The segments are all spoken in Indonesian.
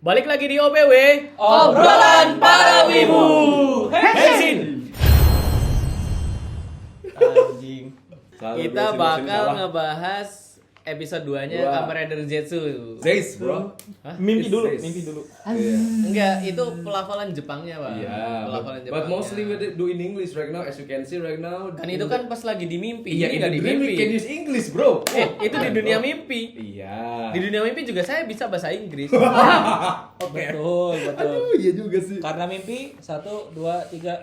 Balik lagi di OPW Obrolan para wibu. Hensin. Anjing. Kita bakal ngebahas episode 2-nya Kamen Rider Zetsu. Zeis, bro. Hah? Mimpi dulu. Enggak, itu pelafalan Jepangnya, Pak. Yeah, Pelafalan but Jepangnya. mostly we do in English right now, as you can see right now. Kan itu kan pas lagi di mimpi. Iya, ini in nggak the di dream we mimpi. can use English, bro. Itu di dunia mimpi. Iya. Di dunia mimpi juga saya bisa bahasa Inggris. Oke. Betul. Aduh, iya juga sih. Karena mimpi 1, 2, 3.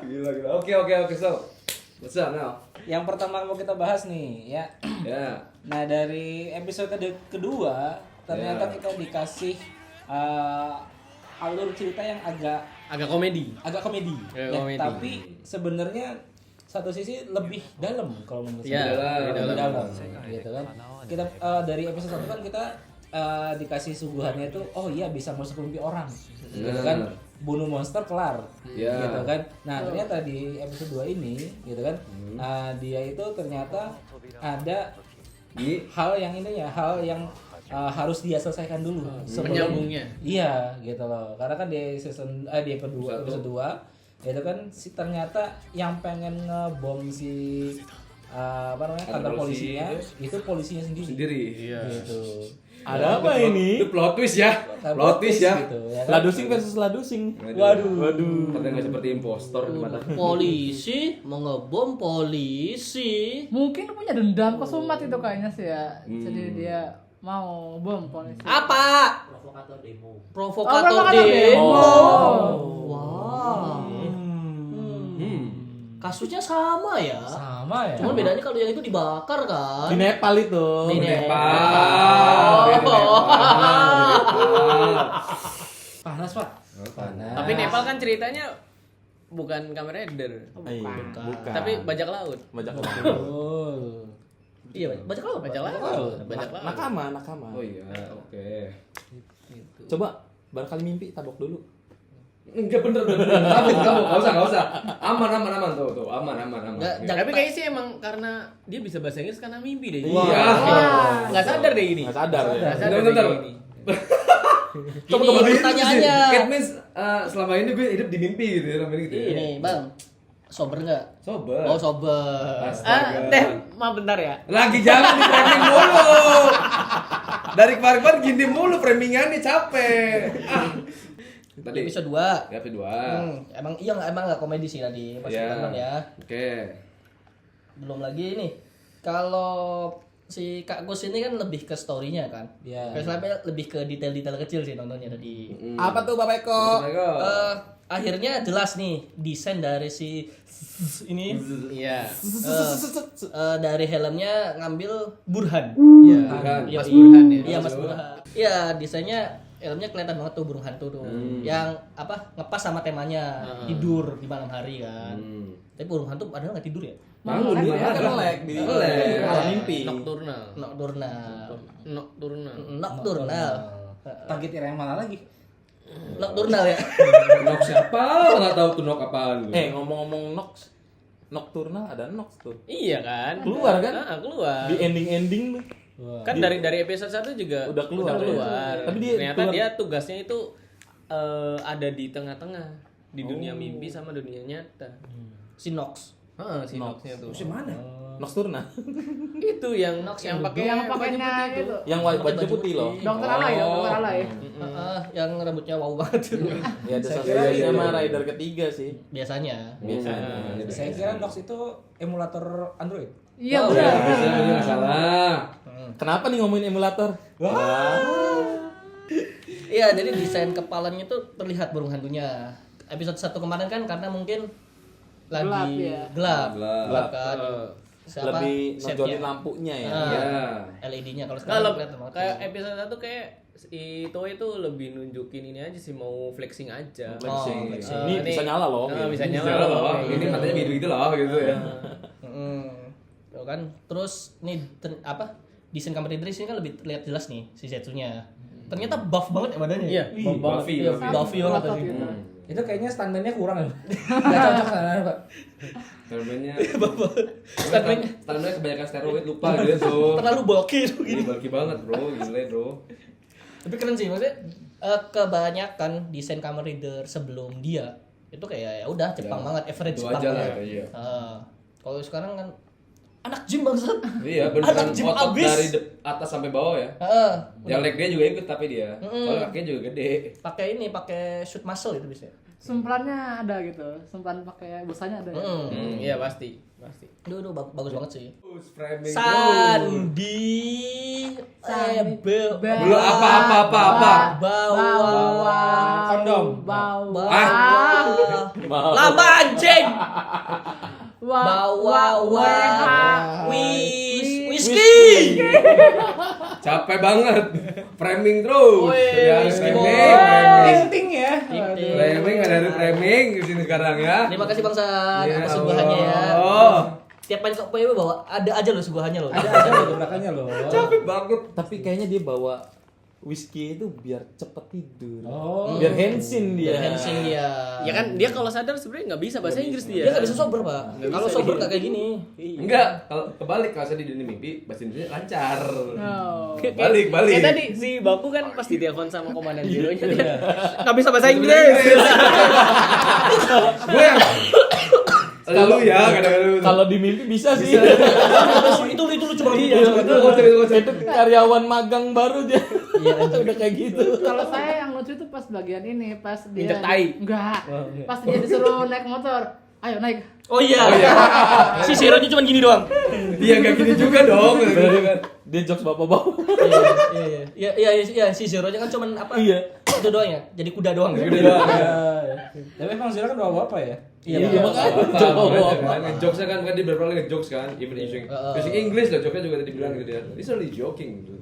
Gila. Oke. So, what's up now? Yang pertama mau kita bahas nih, ya. Ya. Nah, dari episode kedua ternyata Ya. kita dikasih alur cerita yang agak Komedi. komedi. Agak Ya, komedi. tapi sebenarnya satu sisi lebih dalam kalau menurut Iya, saya. lebih Lebih dalam. dalam. Gitu kan. Kita dari episode 1 kan kita dikasih suguhannya itu bisa masuk mimpi orang. Gitu kan. Bunuh monster kelar. Ya. Gitu kan. Nah, ternyata di episode 2 ini gitu kan. Dia itu ternyata ada hal yang harus dia selesaikan dulu Menyambungnya. Iya, gitu loh. Karena kan di episode 2 itu kan ternyata yang pengen ngebom si kantor polisinya itu polisinya sendiri. Iya. Gitu. Ada apa ini? Itu plot twist ya. Plot twist ya. Gitu, ya kan? Ladusing versus ladusing. Waduh. Katanya nggak seperti impostor gimana? Polisi mau ngebom polisi. Mungkin punya dendam ke Sumat itu kayaknya sih ya. Jadi dia mau bom polisi. Apa? Provokator Provokator demo. demo. Oh. Wah. Kasusnya sama ya. Sama ya. Cuman bedanya kalau yang itu dibakar kan. Di Nepal itu. Di Nepal. Panas, Pak. Panas. Tapi Nepal kan ceritanya bukan Kamen Rider, Iya, bukan. tapi bajak laut. bajak Betul. Iya, bajak laut. Bajak laut. Bajak laut. nakama. Oh iya, oke. Coba barangkali mimpi tabok dulu. Enggak bener. Kamu enggak usah. Aman tuh. Aman. Enggak, Oke. jangan Tapi kayaknya sih emang karena dia bisa bahasa Inggris karena mimpi deh. Iya. Nggak sadar deh ini. Nggak sadar ya. Nggak sadar Bentar. deh ini. Coba Ini kembali pertanyaannya. It means selama ini gue hidup di mimpi gitu ya, selama ini gitu. Ya. Ini, Bang. Sober enggak? Sober. Oh, sober. Teh, maaf bentar ya. Lagi jangan di framing mulu. Dari kemarin gini mulu framingannya capek. Tadi Episode 2. episode 2. Emang enggak komedi sih tadi, masih Iya. tonton ya. Oke. Belum lagi nih. Kalau si Kak Gus ini kan lebih ke story-nya kan. Iya. Sampai lebih ke detail-detail kecil sih nontonnya tadi. Apa tuh Bapak Eko? Akhirnya jelas nih desain dari si ini Iya. dari helmnya ngambil Burhan. Iya. Burhan. Iya, Mas Burhan ya. Iya, Mas Burhan. Iya, desainnya helmnya kelihatan banget tuh burung hantu tuh. Yang ngepas sama temanya tidur di malam hari kan. Tapi burung hantu padahal nggak tidur ya. Bangun dia Kan melek di alam mimpi. Nocturnal. Nocturnal. Target yang mana lagi? Nocturnal ya. Nok siapa? Enggak tahu tuh nok apaan gitu. Ngomong-ngomong Nox, Nocturnal ada Nox tuh. Iya kan? Keluar kan? Keluar. Di ending tuh. Kan dari episode 1 juga Udah keluar. Tapi Tapi dia ternyata keluar. dia tugasnya itu ada di tengah-tengah di dunia mimpi sama dunia nyata. Si Nox. Si Nox-nya tuh. Mana? Nocturna. Itu yang yang pakai Yang baju pakainya putih itu. Yang wajah putih loh. Dokter Alay, dokter Alay. Yang rambutnya wow banget. Ya ada sosialisasi sama rider ketiga sih. Biasanya. Biasanya. Saya kira Nox itu emulator Android. Iya Oh, benar. bisa nggak salah. Kenapa nih ngomongin emulator? Iya, jadi desain kepalanya tuh terlihat burung hantunya. Episode 1 kemarin kan karena mungkin lagi Gelap, ya. gelap kan. Lebih Setnya. nonjolin lampunya ya. Iya. LED-nya kalau Kalau sekarang kelihatan banget. kayak episode 1 kayak itu lebih nunjukin ini aja sih, mau flexing aja. Flexing. flexing. Ini bisa nyala loh. Bisa Bisa nyala loh. loh. Ini matanya gitu loh gitu ya. Tuh kan. Terus nih desain Kamen Rider ini kan lebih terlihat jelas nih si Zetsunya. Ternyata buff banget ya badannya. Iya, Buffy. Buffy banget Otot tadi. gitu. Itu kayaknya stuntman-nya kurang ya. Enggak cocok stuntman, Pak. Stuntman-nya Stuntman-nya. Stuntman-nya kebanyakan steroid lupa gitu tuh. Terlalu bulky tuh Ini gini. bulky banget bro, gile bro. Tapi keren sih maksudnya kebanyakan desain Kamen Rider sebelum dia itu kayak ya udah Jepang Ya, banget, average itu Jepang aja ya. lah, iya. Kalau sekarang kan anak gym bangsat. Iya beneran Anak gym otot abis. dari atas sampai bawah ya. Yang leg dia juga ikut tapi dia. Soalnya kakinya juga gede. pakai shoot muscle itu biasanya. Semplannya ada gitu, semplan pakai busanya ada. Ya? Iya pasti. Duh, bagus banget sih. Framing Sandi Belum apa. bawa Kondom. Bawa. lamba anjing Bawa. whisky Capek banget. Framing terus. Ya, framing. Penting ya. Framing ada framing di sini sekarang ya. Terima kasih Bang San Ya atas suguhannya ya. Allah. Tiap main ke PW bawa ada aja loh suguhannya loh. Ada loh di belakangnya loh. Capek banget. Tapi kayaknya dia bawa whisky itu biar cepet tidur. Oh. Biar hensin dia. Hensing dia. Ya kan dia kalau sadar sebenarnya nggak bisa bahasa Inggris Dia dia. nggak bisa sober Pak. Kalau sober nggak kayak gini. Enggak, kalau kebalik kalau saya di dunia mimpi bahasa Indonesia lancar. Oh. Balik. Kayak tadi si Baku kan pas ditelepon sama komandan Zero-nya dia nggak bisa bahasa Inggris. Gue yang lu ya kadang-kadang. Kalau di mimpi bisa sih. itu lucu banget. Itu karyawan magang baru dia. Iya, udah kayak gitu. Kalau saya yang lucu itu pas bagian ini, pas dia Injek tai. enggak. Pas dia disuruh naik motor. Ayo naik. Oh iya. Si Zero-nya cuma gini doang. Iya enggak gini juga dong. Dia jokes bapak-bapak. Iya, si Zero-nya kan cuma apa? Iya. Itu doang ya. Jadi kuda doang. Tapi emang Zero kan bawa apa ya? Iya, makanya. Jokesnya kan dia beberapa kali ngejokes kan, even using English lah, jokesnya juga tadi bilang gitu ya. It's only joking gitu.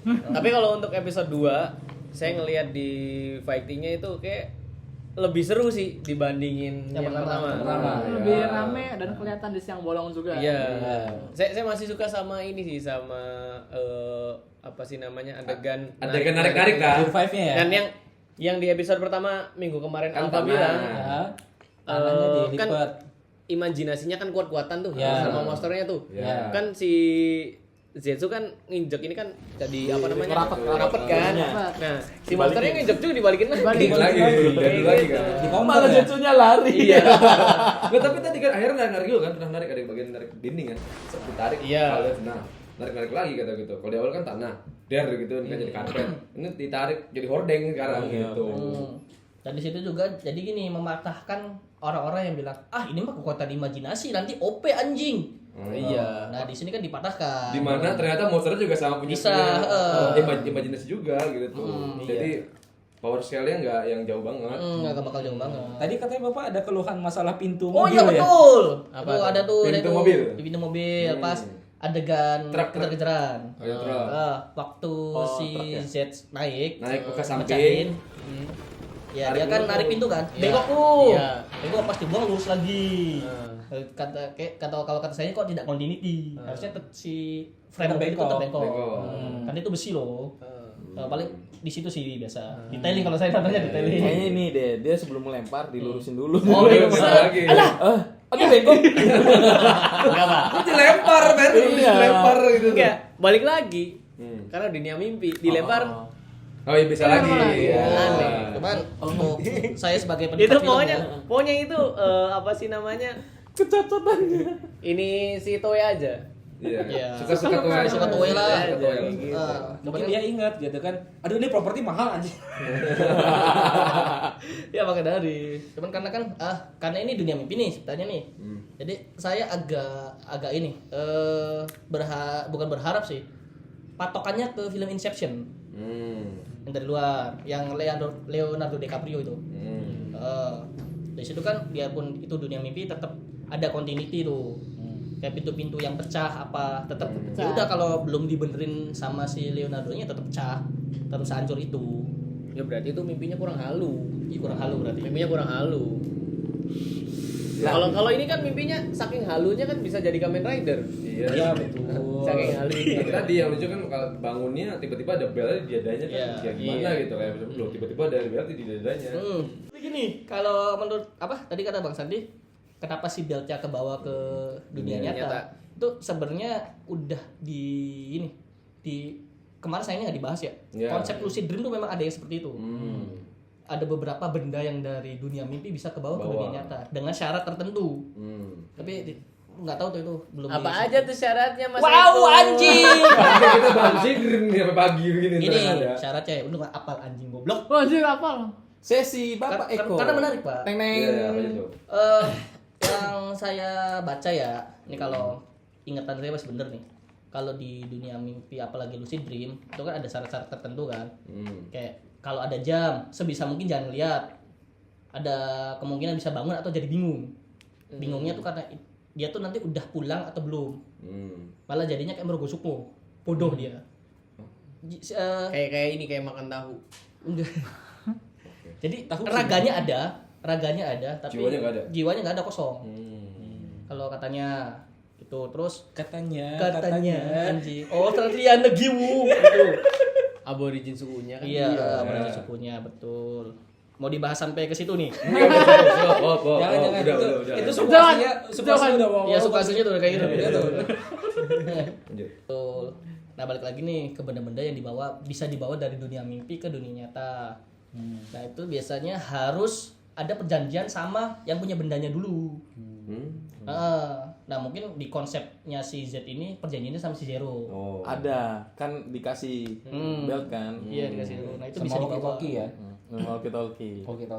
Tapi kalau untuk episode 2 saya ngelihat di fightingnya itu kayak lebih seru sih dibandingin yang pertama. Lebih rame dan kelihatan di siang bolong juga. Iya. Saya masih suka sama ini sih sama apa sih namanya adegan Narik-narik kan. Revive-nya ya. Dan yang di episode pertama minggu kemarin Kan Alfa tanah. bilang Ya. Tangannya kan dilipat. imajinasinya kan kuat-kuatan tuh Ya. sama monsternya tuh. Ya. Kan si Zetsu kan nginjek ini kan jadi apa namanya? Rapet kan. Nah, si monsternya nginjek juga dibalikin lagi. Dikit lagi, jadi lagi kan. Di kompor Malah ya? Jetsunya lari. Iya. Nggak, tapi tadi kan akhirnya narik juga kan, pernah narik ada bagian narik dinding kan. Set ditarik. Iya. Nah, narik lagi kata gitu. Kalau di awal kan tanah, der gitu ini kan jadi karpet. Ini ditarik jadi hordeng sekarang gitu. Dan di situ juga jadi gini mematahkan orang-orang yang bilang, "Ah, ini mah kekuatan imajinasi, nanti OP anjing." Iya. Nah, di sini kan dipatahkan. Di mana ternyata monsternya juga sama punya Bisa, imajinasi juga gitu tuh. Jadi power scale-nya nggak yang jauh banget. Nggak bakal jauh banget. Tadi katanya Bapak ada keluhan masalah pintu Oh mobil iya ya? betul. Apa Tuh tuh? ada tuh Pintu ada tuh. mobil. Di pintu mobil pas adegan Truk. kejar-kejaran. Oh, iya, truk. Waktu si truk ya? Z naik Naik ke samping. mecahin. Ya dia kan narik pintu kan. Bengkok tuh. Iya. Bengkok pas dibuang lurus lagi. Kalau kata saya kok tidak continuity. Harusnya si frame Tetap mobil itu bengkok. tetap bengkok. Bengkok. Kan itu besi loh. Paling di situ sih biasa. Detailing kalau saya nontonnya detailing. Kayaknya ini deh, dia sebelum melempar dilurusin dulu. Oh, Iya, iya. bisa lagi. Oke, bengkok. Enggak, Pak. Itu dilempar, Ber. Dilempar gitu. tuh. Enggak, balik lagi. Karena dunia mimpi dilempar. Oh iya bisa lagi. lagi. Iya. Aneh. Cuman untuk saya sebagai Itu penikmat film pokoknya itu apa sih namanya? Kecocotannya. Ini si Toei aja. Iya. Iya. Suka-suka tuh ya. Suka tuh lah. Suka tuh ya. Mungkin dia ingat gitu kan. Aduh ini properti mahal anjing. Ya pakai dari. Cuman karena ini dunia mimpi nih ceritanya nih. Jadi saya agak ini bukan berharap sih. Patokannya ke film Inception yang dari luar, yang Leonardo DiCaprio itu. Dari situ kan biarpun itu dunia mimpi tetap ada continuity tuh. Kayak pintu-pintu yang pecah apa tetap ya udah kalau belum dibenerin sama si Leonardo-nya tetap pecah, terus hancur itu. Ya berarti itu mimpinya kurang halu. Ih, kurang halu berarti. Mimpinya kurang halu. Kalau ini kan mimpinya saking halunya kan bisa jadi Kamen Rider. Iya. Iya betul. Saking halunya. Tapi tadi yang lucu kan kalau bangunnya tiba-tiba ada belnya di dadanya kan Iya. kayak gimana gitu kayak belum tiba-tiba ada bel di dadanya. Tapi gini, kalau menurut apa tadi kata Bang Sandi, kenapa si beltnya kebawa ke dunia Dunia nyata? nyata. Itu sebenarnya udah di ini di kemarin sayangnya nggak dibahas ya. Iya. Konsep lucid dream tuh memang ada yang seperti itu. Ada beberapa benda yang dari dunia mimpi bisa kebawa ke dunia nyata dengan syarat tertentu. Tapi nggak tahu tuh itu belum. Apa di- aja tuh syaratnya Mas Wow Eko? anjing. Kita bahas sidrin nih sampai pagi begini Ini ntar ada. syaratnya, lu nggak apal anjing goblok. Wah, anjir apal. Sesi Bapak Eko. Karena menarik pak. Neng Iya, neng. apa itu? Yang saya baca ya, ini kalau ingatan saya masih bener nih. Kalau di dunia mimpi apalagi lucid dream, itu kan ada syarat-syarat tertentu kan. Kayak kalau ada jam, sebisa mungkin jangan lihat. Ada kemungkinan bisa bangun atau jadi bingung. Bingungnya tuh karena dia tuh nanti udah pulang atau belum. Malah jadinya kayak merogoh suku. Bodoh dia. Kayak ini kayak makan tahu. Enggak. Jadi raganya ada, tapi Jiwanya nggak ada? kosong. Kalau katanya itu terus Katanya. anjing. Oh, ternyata dia negiwu gitu. Aborigin sukunya kan. Iya, apalagi sukunya betul. Mau dibahas sampai ke situ nih. Jangan. Udah. Itu suku Jangan. aslinya, suku aslinya udah mau. Iya, suka aslinya tuh kayak gitu. Iya, tuh. Lanjut. Betul. Nah, balik lagi nih ke benda-benda yang bisa dibawa dari dunia mimpi ke dunia nyata. Nah, itu biasanya harus ada perjanjian sama yang punya bendanya dulu. Nah, mungkin di konsepnya si Z ini perjanjiannya sama si Zero. Ada kan dikasih belt kan. Iya, dikasih dulu. Nah, itu Sama bisa dibawa. walkie-talkie ya. Walkie-talkie.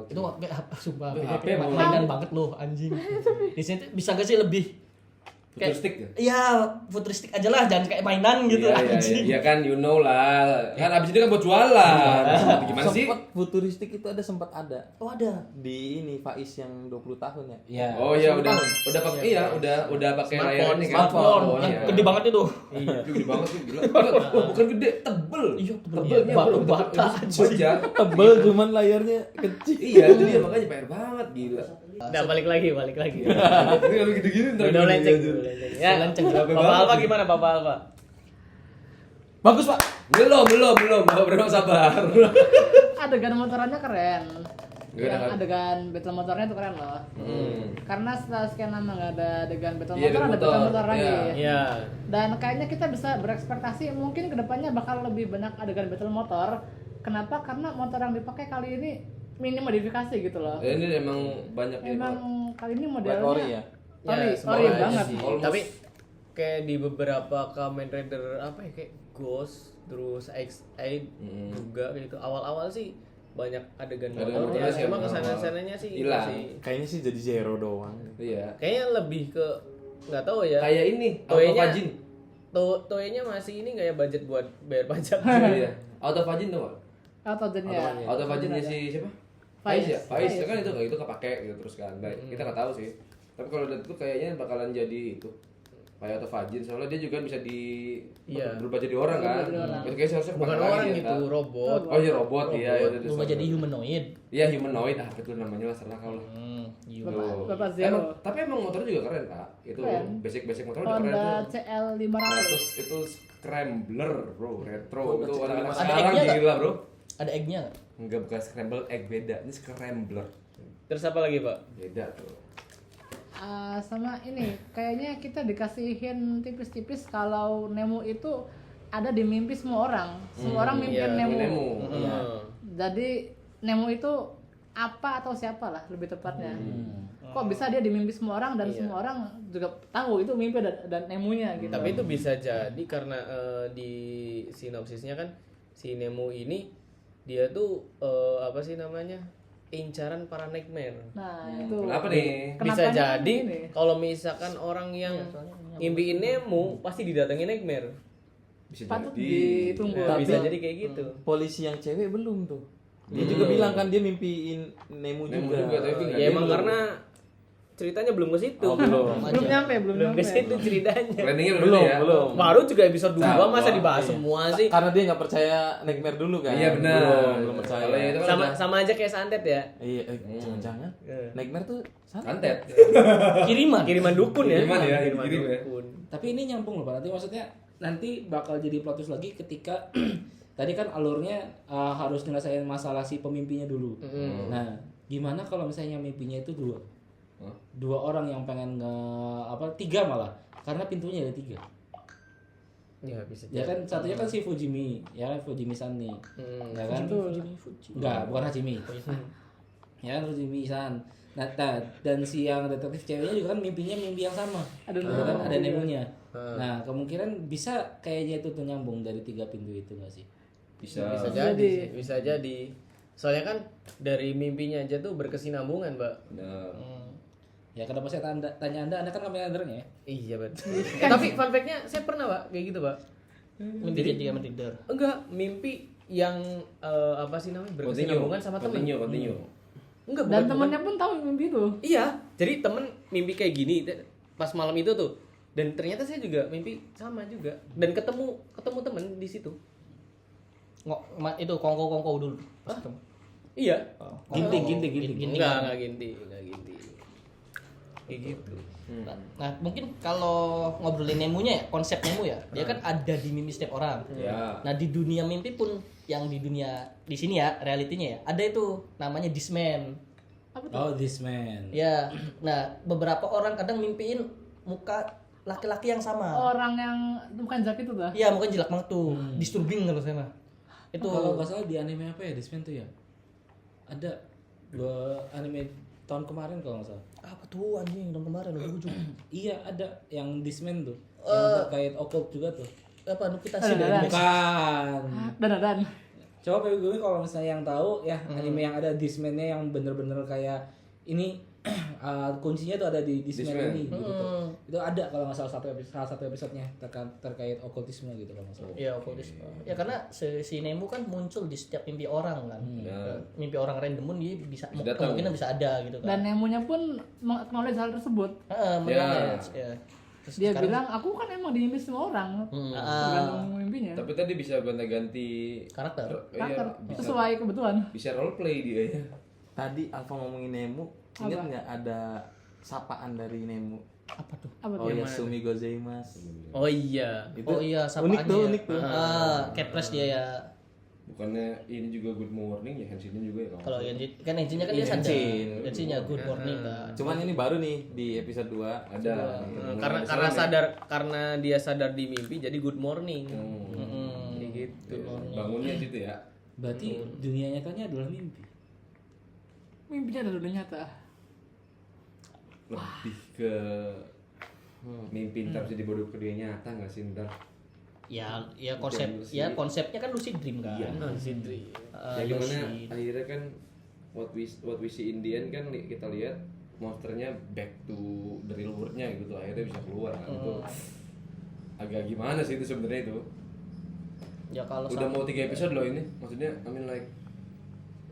Itu kayak sumpah Itu kayak apa, mainan banget loh anjing. Di sini tuh bisa gak sih lebih Futuristik ya? Iya, futuristik aja lah, jangan kayak mainan gitu anjing. Iya kan, you know lah. Kan abis itu kan buat jualan. Gimana sih? Sempat futuristik itu sempat ada Oh, ada. di ini Faiz yang 20 tahun ya. Iya. Oh iya udah pakai udah pakai layar ini kan. Smartphone Oh, yang iya. gede banget itu. Iya. Gede banget tuh gila. Bukan gede, tebel. Iya, tebel. Tebelnya Batu bro, bata, baja. Tebel cuman layarnya kecil. Iya, itu dia makanya PR banget gila. Udah balik lagi. Ini kalau gitu-gitu ntar Udah gini lenceng. aja. Ya, Lenceng. Bapak Alfa gimana Bapak Alfa? Bagus, Pak. Belum. Bapak Bro sabar. Adegan motorannya keren. Gak ada Yang kan? adegan battle motornya tuh keren loh. Karena setelah sekian lama nggak ada adegan battle Iya, motor, ada battle battle motor. motor lagi. Iya. Iya. Dan kayaknya kita bisa berekspektasi mungkin kedepannya bakal lebih banyak adegan battle motor. Kenapa? Karena motor yang dipakai kali ini minim modifikasi gitu loh. Ini emang banyak ya. Emang kali ini Black Ori modelnya ya. ori banget. sih. Almost. Tapi kayak di beberapa Kamen Rider apa ya kayak Ghost terus X8 juga gitu. Awal-awal sih banyak adegan Adegan motornya, motornya sih cuma emang kesana-sananya sih hilang. masih Kayaknya sih jadi zero doang. Iya. kayaknya lebih ke nggak tahu ya. Kayak ini, Toei-nya Autofagin. Toei-nya masih ini nggak ya budget buat bayar pajak. Iya. Autofagin tuh. Atau jadinya. Autofaginnya si siapa? Faiz. Faiz ya? Faiz ya kan itu kepake gitu terus kan. Nah, kita nggak tahu sih. Tapi kalau itu kayaknya bakalan jadi itu. Kayak autofagin soalnya dia juga bisa Iya. berubah jadi orang kan. Berubah jadi orang. Itu kayaknya seharusnya Bukan kepake lagi orang ya, itu, tak? robot. Oh iya robot iya itu. Berubah jadi humanoid. Iya humanoid betul namanya lah salah kau lah. Tuh. Bapak Zero. Tapi emang motornya juga keren kak. Itu Keren. basic motornya juga keren Honda tuh. CL500. Itu scrambler bro, retro itu anak-anak Ada sekarang egg-nya nggak? gila bro. Ada egg-nya nggak? Enggak bukan scramble egg beda, ini scrambler Terus apa lagi Pak? beda tuh. Sama ini kayaknya kita dikasihin tipis-tipis kalau Nemo itu ada di mimpi semua orang. Semua orang mimpiin iya, Nemo. Nemo. Jadi Nemo itu apa atau siapa lah lebih tepatnya. Kok bisa dia di mimpi semua orang dan semua orang juga tahu itu mimpi dan Nemonya gitu. Tapi itu bisa jadi karena di sinopsisnya kan si Nemo ini dia tuh apa sih namanya? Incaran para nightmare. Nah, itu. Kenapa nih? Bisa Kenapanya kan jadi gini. kalau misalkan orang yang ngimpiin Nemo pasti didatengin nightmare. Bisa Patut jadi. ditunggu. Nah, Tapi- bisa jadi kayak gitu. Polisi yang cewek belum tuh. Dia juga bilang kan dia mimpiin Nemo Nemo juga. juga tapi nggak Ya emang gitu. karena ceritanya belum ke situ. Oh, belum. Belum nyampe. Belum ke situ ceritanya. Planningnya Belum, ya. belum. Baru juga episode 2 Sama, masa dibahas Iya. semua sih. Karena dia nggak percaya Nightmare dulu kan. Iya benar. Belum percaya. Kalau yang itu kan Sama udah sama aja kayak santet ya. Iya, jangan-jangan Nightmare tuh santet. santet. Kiriman. Kiriman dukun ya. Kiriman ya, Kiriman kirim ya. dukun. Tapi ini nyambung loh Pak. Nanti maksudnya nanti bakal jadi plot twist lagi ketika tadi kan alurnya harus nyelesain masalah si pemimpinya dulu. Nah, gimana kalau misalnya mimpinya itu dua orang yang pengen tiga malah, karena pintunya ada 3. Ya bisa. Ya kan satunya kan si Fujimi, ya kan Fujimi-san nih. Ya kan? Enggak, bukan Hajime. Ya kan Fujimi-san. Nah, dan si yang detektif ceweknya juga kan mimpinya mimpi yang sama. Ada Nemunya. Nah, kemungkinan bisa kayaknya itu tuh nyambung dari 3 pintu itu nggak sih? Bisa. Bisa jadi. Soalnya kan dari mimpinya aja tuh berkesinambungan, Mbak. Nah, Ya kenapa saya tanya Anda kan Kamen Rider-nya ya? Iya betul. Tapi fun fact-nya saya pernah, Pak, kayak gitu, Pak. Mimpi jadi Kamen Rider. Enggak, mimpi yang apa sih namanya? Berkesinambungan sama temen. Continue. Enggak, Dan bukan. temennya pun tahu mimpi itu. Iya, jadi temen mimpi kayak gini pas malam itu tuh. Dan ternyata saya juga mimpi sama juga. Dan ketemu temen di situ. Itu kongko dulu. Iya. Ginting. Enggak ginti. Kayak gitu. Nah, mungkin kalau ngobrolin Nemunya ya, konsep Nemu ya, dia kan ada di mimpi setiap orang. Ya. Nah, di dunia mimpi pun yang di dunia di sini ya, realitinya ya, ada itu namanya Discman. Oh, this man. Ya. Nah, beberapa orang kadang mimpiin muka laki-laki yang sama. Orang yang bukan Zack itu tuh. Iya, mungkin jelek banget tuh. Disturbing kalau saya mah. Itu Kalau nggak salah di anime apa ya, this man tuh ya? Ada 2 anime tahun kemarin kalau nggak salah. apa tuh anjing tahun kemarin udah ujung. Iya, ada yang this man tuh. Yang terkait occult juga tuh. Apa kita sih Dan Bukan. dan Coba gue kalau misalnya yang tahu ya anime yang ada Discman-nya yang bener-bener kayak ini kuncinya tuh ada di Discman ini gitu. Itu ada kalau nggak salah satu episodenya terkait okultisme gitu kalau nggak salah. Iya, okultisme. Ya karena si Nemu kan muncul di setiap mimpi orang kan. Mimpi orang random pun dia bisa kemungkinan bisa ada gitu kan. dan Nemunya pun mengaknowledge hal tersebut. Mengaku ya. Terus Dia sekarang bilang aku kan emang dimimpi semua orang. Tergantung mimpinya. Tapi tadi bisa gonta-ganti karakter. Karakter Iya, sesuai kebutuhan. bisa role play dia ya. Tadi Alfa ngomongin Nemu, ingat nggak ada sapaan dari Nemu? Apa tuh? Apa Oh tuh? ya, Sumi Gozaimasu. Oh iya. Oh iya, unik tuh, sapaannya. unik tuh. Kepres dia ya. Bukannya ini juga good morning ya, Henshinnya juga ya Kalau Yenjin kan Yenjinnya kan dia Iya, sadar. Henshin. Yenjinnya good morning kan. Cuman ini baru nih di episode 2. ada. Karena dia sadar di mimpi jadi good morning. Kayak gitu. Bangunnya situ ya. Berarti dunia nyatanya adalah mimpi. Mimpinya ada dunia nyata. Lebih ke mimpi ntar bisa dibawa ke dunia nyata nggak sih ntar? Ya Bukan lucid. konsepnya kan lucid dream kan. Iya. Sidri. Ya gimana akhirnya kan what we see in the end kan kita lihat monsternya back to the real world-nya gitu, akhirnya bisa keluar kan. Itu agak gimana sih itu sebenarnya itu. Ya kalau Udah mau 3 episode loh ini, maksudnya I mean like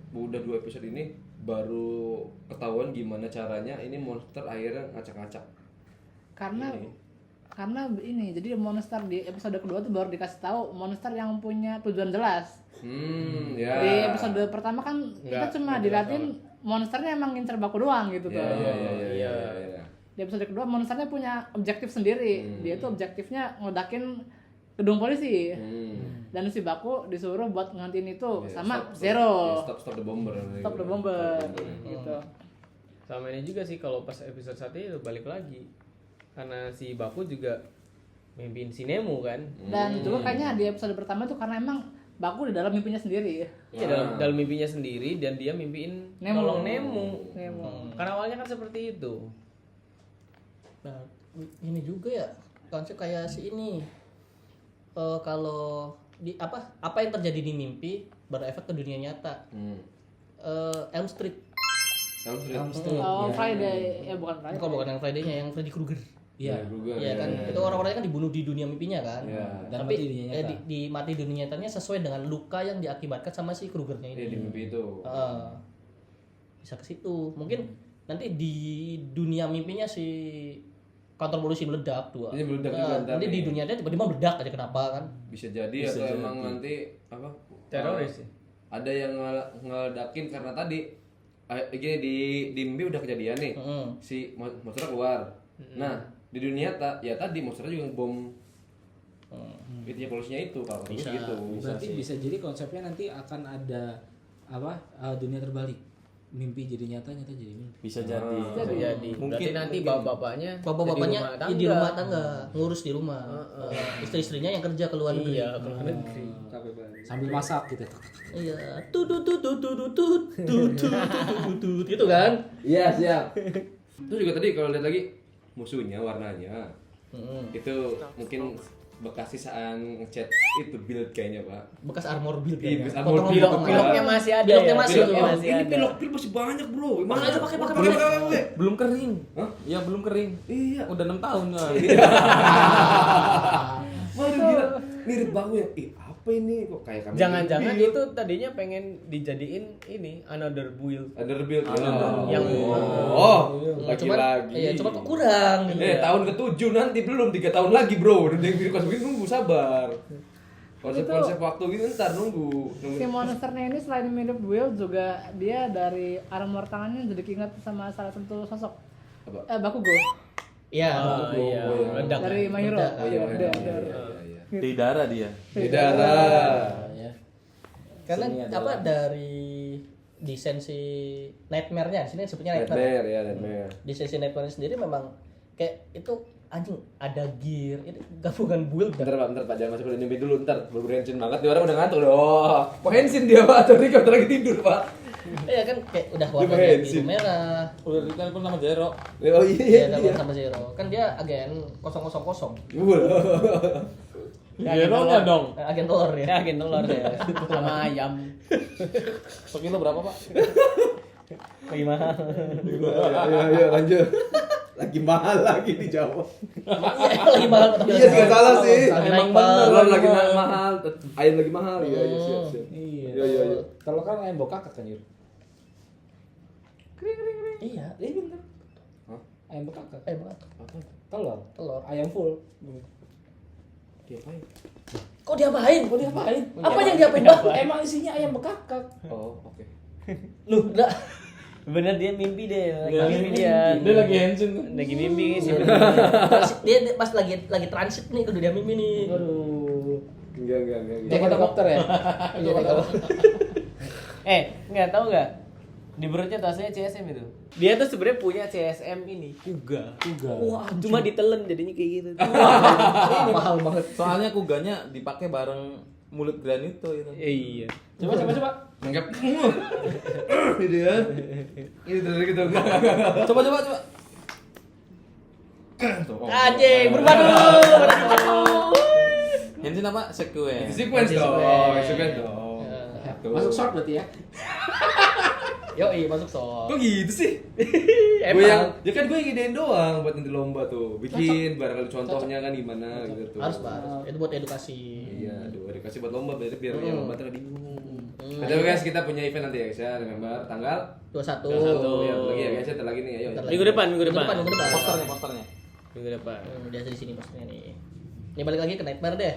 udah 2 episode ini baru ketahuan gimana caranya ini monster akhirnya ngacak-ngacak. Karena ini jadi monster di episode kedua tuh baru dikasih tahu monster yang punya tujuan jelas. Ya. Di episode pertama kan kita cuma diliatin monsternya emang ngincer baku doang gitu tuh. Iya. Di episode kedua monsternya punya objektif sendiri. Dia tuh objektifnya ngedakin gedung polisi. Dan si Baku disuruh buat ngantiin itu sama Zero. Stop the bomber. Stop the bomber gitu. Sama ini juga sih kalau pas episode 1 itu balik lagi. Karena si Baku juga mimpiin si Nemu kan. Dan juga kayaknya di episode pertama tuh karena emang Baku di dalam mimpinya sendiri. Iya, dalam mimpinya sendiri dan dia mimpiin Nemu. nolong Nemu. Karena awalnya kan seperti itu. Nah, ini juga ya konsep kayak si ini. Kalau di apa yang terjadi di mimpi berefek ke dunia nyata. Elm Street. Friday ya bukan Friday. Bukan yang Friday-nya, yang Freddy Krueger. Iya. Iya kan, itu orang-orangnya kan dibunuh di dunia mimpinya kan. Dan Tapi mati di dunia nyata. di mati di dunia nyatanya sesuai dengan luka yang diakibatkan sama si Krugernya ini. Iya di mimpi itu. Bisa ke situ. Mungkin nanti di dunia mimpinya si kantor polisi meledak tuh. Ini meledak juga ntar nanti nih. di dunia dia tiba-tiba meledak aja kenapa kan? Bisa jadi atau emang nanti apa? Teroris ya? Ada yang ngeledakin karena tadi gini di mimpi udah kejadian nih. Si monster keluar. Nah, di dunia ya tadi monsternya juga bom Intinya polisinya itu kalau Bisa. gitu. Berarti bisa jadi konsepnya nanti akan ada dunia terbalik. Mimpi jadi nyata, nyata jadi mimpi. Bisa jadi. Bisa jadi. Berarti nanti bapak-bapaknya Bapak-bapaknya di rumah tangga, ngurus di rumah. Istri-istrinya yang kerja ke luar negeri. Iya, ke luar negeri. Sambil masak gitu. Iya. Tut gitu kan? Iya, siap. Terus juga tadi kalau lihat lagi musuhnya warnanya. Itu mungkin bekas sisaan ngecat itu build kayaknya, Pak. Bekas armor build Iya, kan. bekas armor build. Piloknya masih ada. Piloknya ya? masih Piloknya ada. masih Ini ada. pilok masih banyak, Bro. Mana aja pakai. Belum kering. Hah? Ya belum kering. Iya. Udah 6 tahun lah. Waduh gila. Mirip banget ya. Ih, apa ini kok kayak kami. Jangan-jangan itu tadinya pengen dijadiin ini another build. Under build. Yang- lagi-lagi. Iya, cuma kok kurang gitu. Tahun ke-7 nanti belum 3 tahun lagi, Bro. Udah yang kos begini nunggu sabar. Konsep-konsep waktu gitu ntar nunggu. Si monsternya ini selain mirip Will juga dia dari armor tangannya jadi ingat sama salah satu sosok Apa? Bakugo Iya. Iya, meledak. dari My Hero. Meledak. Oh iya, Iya, iya, iya. iya. Di darah dia. Di darah. Ya. Karena Sini apa adalah- dari desain si Nightmare-nya, sini sebutnya Nightmare. Nightmare ya, Nightmare. Desain si Nightmare sendiri memang kayak itu anjing ada gear, ini gabungan build dan Bentar Pak, jangan masuk ke mimpi dulu, ntar buru hensin banget, nih orang udah ngantuk loh. Kok hensin dia Pak, tadi kan lagi tidur Pak. iya kan kayak udah Dia warnanya bensin. biru merah. Udah ditelepon sama Jero. Oh Iya, iya, telepon sama Zero. Kan dia agen 000. Jero-nya dong. Agen telur ya. Ya, agen telur ya. Sama ayam. Sekilo berapa, Pak? Lagi mahal. Iya, lanjut. Lagi mahal lagi dijawab. Iya, lagi mahal. Iya, nggak salah sih. Lagi Emang naik banget. Telur lagi mahal, ayam lagi mahal. Iya, iya, siap, siap. Iya. Iya. Kalau kan ayam bokak kan Yur. Iya, Bener. Hah? Ayam bokak. banget. Apa? Telur. Telur. Ayam full. Diapain? Kok diapain? Kok diapain? Apa yang diapain, Bang? Emang isinya ayam bekakak. Oh, oke. Lu enggak. Bener dia mimpi deh, lagi Dia mimpi mimpi. dia. Dia lagi hensin. Lagi mimpi sih. Dia pas lagi transit nih ke dunia mimpi nih. Aduh. Enggak. Naik helikopter ya? Iya, kalau Nggak tahu nggak? Di perutnya tasnya CSM itu. Dia tuh sebenarnya punya CSM ini, kuga. Wah, Cuma ditelen jadinya kayak gitu. mahal banget. Soalnya kuganya dipakai bareng mulut granito itu. Iya. coba. Enggak. Ini ya. Ini dari gitu. Coba. Anjing, berubah dulu. Hensin apa? Sequence. Sequence dong. Sequence dong. Tuh. Masuk short berarti ya? Yoi, masuk sok. Kok gitu sih? Gue yang, ya kan gue yang idein doang buat nanti lomba tuh. Bikin barangkali contohnya kan gimana gitu tuh. Harus, Pak. Itu buat edukasi. Iya, aduh, dikasih buat lomba biar yang lomba tuh bingung. Tapi guys, kita punya event nanti ya guys ya, remember tanggal 21. 21 ya, lagi ya guys ya, lagi nih ayo. Bentar Minggu depan. Minggu depan. Posternya. Minggu depan. Dia ada di sini posternya nih. Ini balik lagi ke Nightmare deh.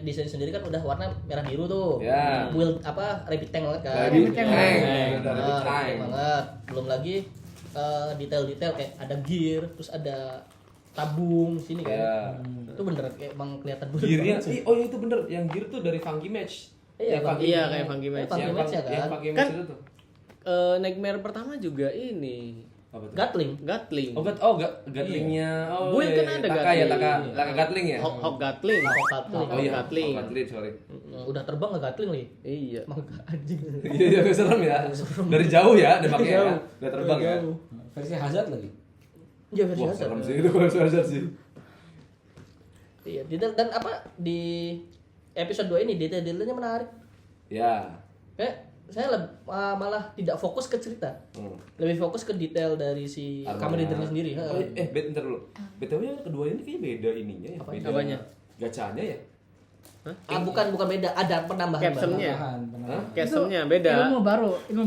Desain sendiri kan udah warna merah biru tuh. Ya. Build apa rabbit tank banget kan. Rabbit tank. Ada rabbit Rabbit tank. banget. Belum lagi detail-detail kayak ada gear, terus ada tabung sini kan. Ya. Itu bener kayak emang kelihatan build Gearnya, banget sih. oh itu bener, yang gear tuh dari Funky Match. Iya, Iya, kayak Funky Match. Funky Match ya kan. Yang Funky Kan- Match itu tuh. Nightmare pertama juga ini Apa tuh? Gatling. Gatling. Gatlingnya. Oh, Build iya, kan iya. ada Taka ya, Gatling. Taka Gatling ya. Hawk Gatling. Gatling. Oh iya, Gatling. Gatling, sorry. Udah terbang ke Gatling nih. Iya. Mangga anjing. Iya, serem ya. Dari jauh ya, nembaknya ya. Udah terbang ya. Versi Hazard lagi. Iya, versi Wah, Hazard. serem sih itu kalau Hazard sih. Iya, dan apa di episode 2 ini detail-detailnya menarik. Ya. Saya malah tidak fokus ke cerita. Lebih fokus ke detail dari si Armornya. Kamen Rider sendiri. Oh, bentar dulu. BTW yang kedua ini kayaknya beda ininya ya. Beda Apanya? Gacanya ya. Bukan beda, ada penambahan. Captionnya. Penahan. Hah? Captionnya beda. Ilmu baru. Itu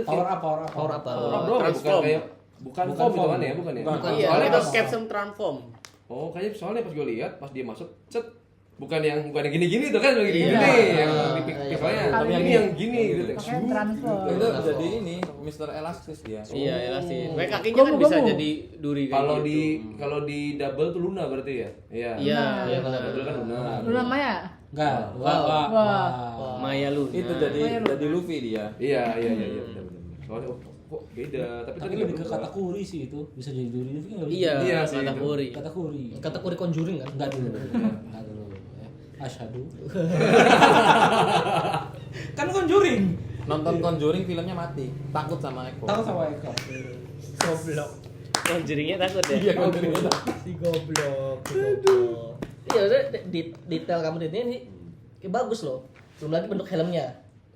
Power up. Power up. Orang bro, bukan Transform. kayak bukan form itu kan ya, bukan ya? Iya, Soalnya itu pas caption transform. kayaknya soalnya pas gue lihat pas dia masuk, cet bukan yang gini-gini tuh kan gini Iya. yang di pixelnya, Tapi tapi yang ini yang gini gitu. Makanya transfer. Itu jadi ini Mr. Elastis dia. Iya, elastis. Kayak kakinya Gomu, kan bisa gomu. jadi duri kayak Kalau gitu. kalau di double tuh Luna berarti ya? Iya. Iya, iya Double kan Luna. Luna Maya. Enggak. Wah. Maya lu. Itu jadi Luffy dia. Iya, benar. Soalnya kok beda, tapi Tapi tadi lebih ke katakuri sih itu. Bisa jadi duri itu kan. Iya, Iya sih, kata itu. Kuri. Katakuri. Kategori Conjuring kan? Enggak dulu. Enggak dulu. Asyhadu. Kan Conjuring. Nonton Conjuring filmnya mati. Takut sama Eko. Tahu sama Eko. Goblok. Conjuringnya takut ya? Iya, Conjuring. Si goblok. Iya, maksudnya detail kamu ini kayak bagus loh. Belum lagi bentuk helmnya.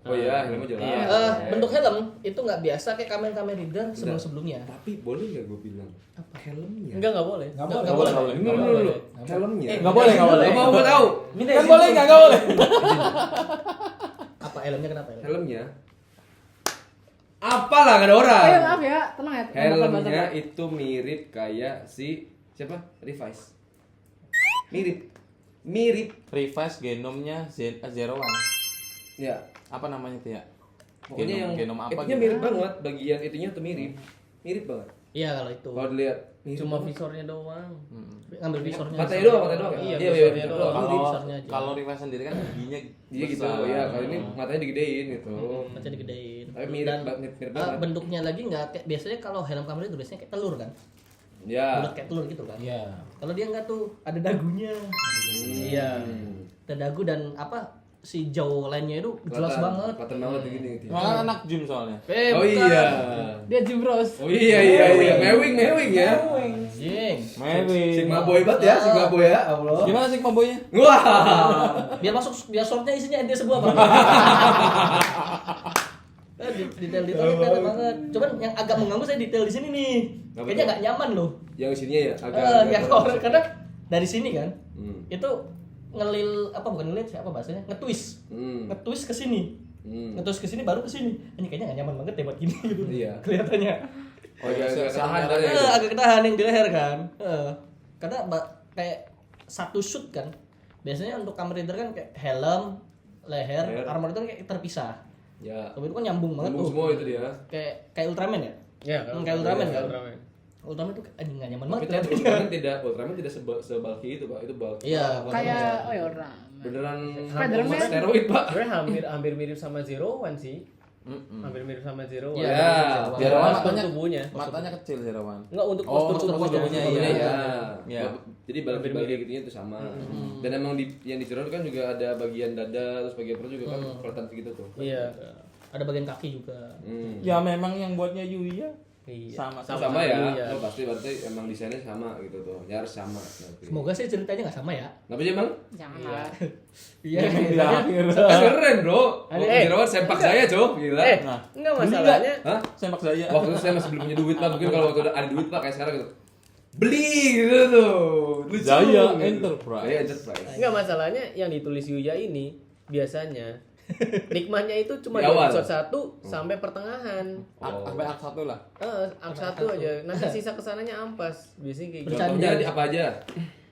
Oh iya, helmnya jelas. Iya. Bentuk helm itu nggak biasa kayak Kamen Rider sebelum-sebelumnya. Tapi boleh nggak gue bilang? Apa helmnya? Enggak boleh. Enggak boleh. Dulu. Helmnya. Enggak boleh. Gak mau gue tahu. Kan boleh enggak boleh. Apa helmnya kenapa ya? Helmnya. Apalah gak ada orang. Oh ya maaf ya, tenang ya. Helmnya itu mirip kayak si siapa? Revice. Mirip. Revice genomnya Zero One. Ya. Apa namanya itu ya? Pokoknya yang genom apa itunya gitu? mirip banget, bagian itunya tuh mirip. Mirip banget. Iya kalau itu. Kalau dilihat Cuma visornya doang. Ngambil visornya. matanya doang ya? Iya, Iya, visornya visor doang. doang. Visornya aja. Kalau Revice sendiri kan giginya Iya gitu. besar. Ya, kalau ini matanya digedein gitu. Kaca digedein. Tapi mirip Dan mirip banget. bentuknya lagi nggak kayak biasanya kalau helm Kamen Rider biasanya kayak telur kan. Ya. Bulat kayak telur gitu kan. Iya. Kalau dia nggak tuh ada dagunya. Iya. Ada dagu dan apa si jauh lainnya itu jelas banget. Kelihatan banget gini gitu. Malah anak gym soalnya. Oh Bukan. iya. Dia Jim Bros. Oh iya. Mewing ya. Jing. Maybe. Sigma boy banget ya, Sigma boy ya. Allah. Gimana sih Boynya? Wah. Biar shortnya isinya NT sebuah apa? Detail-detailnya kelihatan banget. Cuman yang agak mengganggu saya detail di sini nih. Apa Kayaknya tuh? nggak nyaman loh. Yang sininya ya Yang orang karena dari sini kan Hmm. itu bukan ngelil sih apa bahasanya ngetwist Hmm. ngetwist ke sini Hmm. ngetwist ke sini baru ke sini ini kayaknya nggak nyaman banget deh buat gini gitu Iya. kelihatannya Oh iya, agak Sama ketahan ada- ya. agak ketahan yang di leher kan karena kayak satu shoot kan biasanya untuk Kamen Rider kan kayak helm leher Leher. armor itu kan kayak terpisah Ya. tapi itu kan nyambung banget Nyambung tuh semua itu dia. kayak Ultraman ya Iya, kayak Ultraman kan Ultraman. Ultraman tuh anjing nggak nyaman Tapi banget ternyata kelihatannya. Ultraman tidak sebalki itu, Pak. Itu bulky. Iya Kayak oh ya orang. Beneran Spiderman. steroid, Pak. Sebenarnya hampir mirip sama Zero One sih. Hampir mirip sama Zero One. Iya, Zero One Postur matanya tubuhnya. matanya kecil Zero One. Enggak untuk Oh, postur untuk tubuhnya. posturnya, iya. Iya. Iya. Jadi balik gitunya itu sama. Dan emang yang di Zero kan juga ada bagian dada, terus bagian perut juga kan kelihatan segitu tuh. Iya. ada bagian kaki juga Ya memang yang buatnya Yuya Iya. Sama ya. Iya. Oh, pasti berarti emang desainnya sama gitu tuh. Ya harus sama. Berarti. semoga sih ceritanya nggak sama ya Kenapa sih emang? Jangan lah. iya di akhir. Kan keren, Bro. Eh. Zero One sempak saya, Cok. Gila. Nah, Enggak masalahnya. Hah? Sepak saya. Waktu itu saya masih belum punya duit, Pak. Mungkin kalau waktu ada duit, Pak, kayak sekarang gitu. Beli gitu tuh. Lucu, Jaya gitu. Enterprise. Jaya Enterprise. Enggak masalahnya yang ditulis Yuya ini biasanya nikmatnya itu cuma Di di awal. episode 1 sampai pertengahan. Sampai akt 1 lah. Akt 1 aja. Nanti sisa kesananya ampas. Biasanya kayak gitu. Bercanda. Contohnya apa aja?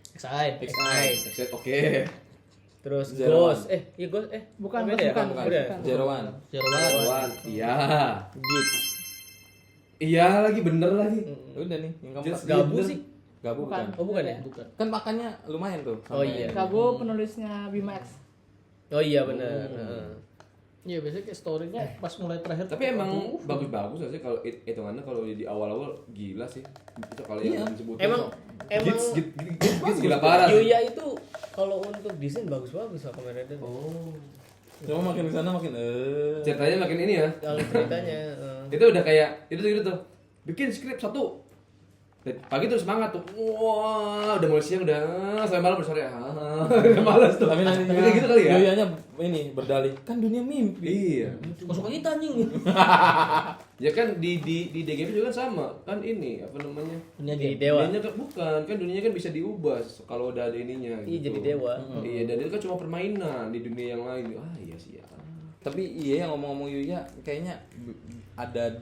excited Excited. Oke. Terus Zero Ghost. Iya Ghost. Bukan, beda ya? bukan. Udah. Zero One. Zero One One. Iya. Gits. Iya lagi bener lagi. Udah nih yang keempat. Just Gabu bener. sih. Gabu Bukan. kan. Oh bukan ya? bukan Kan makannya lumayan tuh. Oh iya. Gabo penulisnya Bimax. Oh iya benar. Heeh. iya biasanya kayak story-nya pas mulai terakhir Tapi emang bagus-bagus sih kalau hitungannya kalau di awal-awal gila sih. Itu kalau yang disebut Emang Gits gila parah. Yuya itu kalau untuk desain bagus-bagus lah Kamen Rider. Oh. Cuma makin kesana makin Ceritanya makin ini ya. Kalau ceritanya Itu udah kayak itu tuh. Bikin skrip satu. Dan pagi tuh semangat tuh. Wah, udah mulai siang udah sampai malam udah sore. Udah malas tuh. Tapi nanti kayak gitu kali ya. Yoyanya ini berdalih kan dunia mimpi. Iya. suka kita anjing Ya kan di DGP juga kan sama. Kan ini apa namanya? dunia di game dewa. Dunianya kan bukan, kan dunianya kan bisa diubah kalau udah ada ininya Iya gitu. jadi dewa. Iya, dan itu kan cuma permainan di dunia yang lain. Ah, iya sih ya. Tapi iya yang ngomong-ngomong Yuya kayaknya ada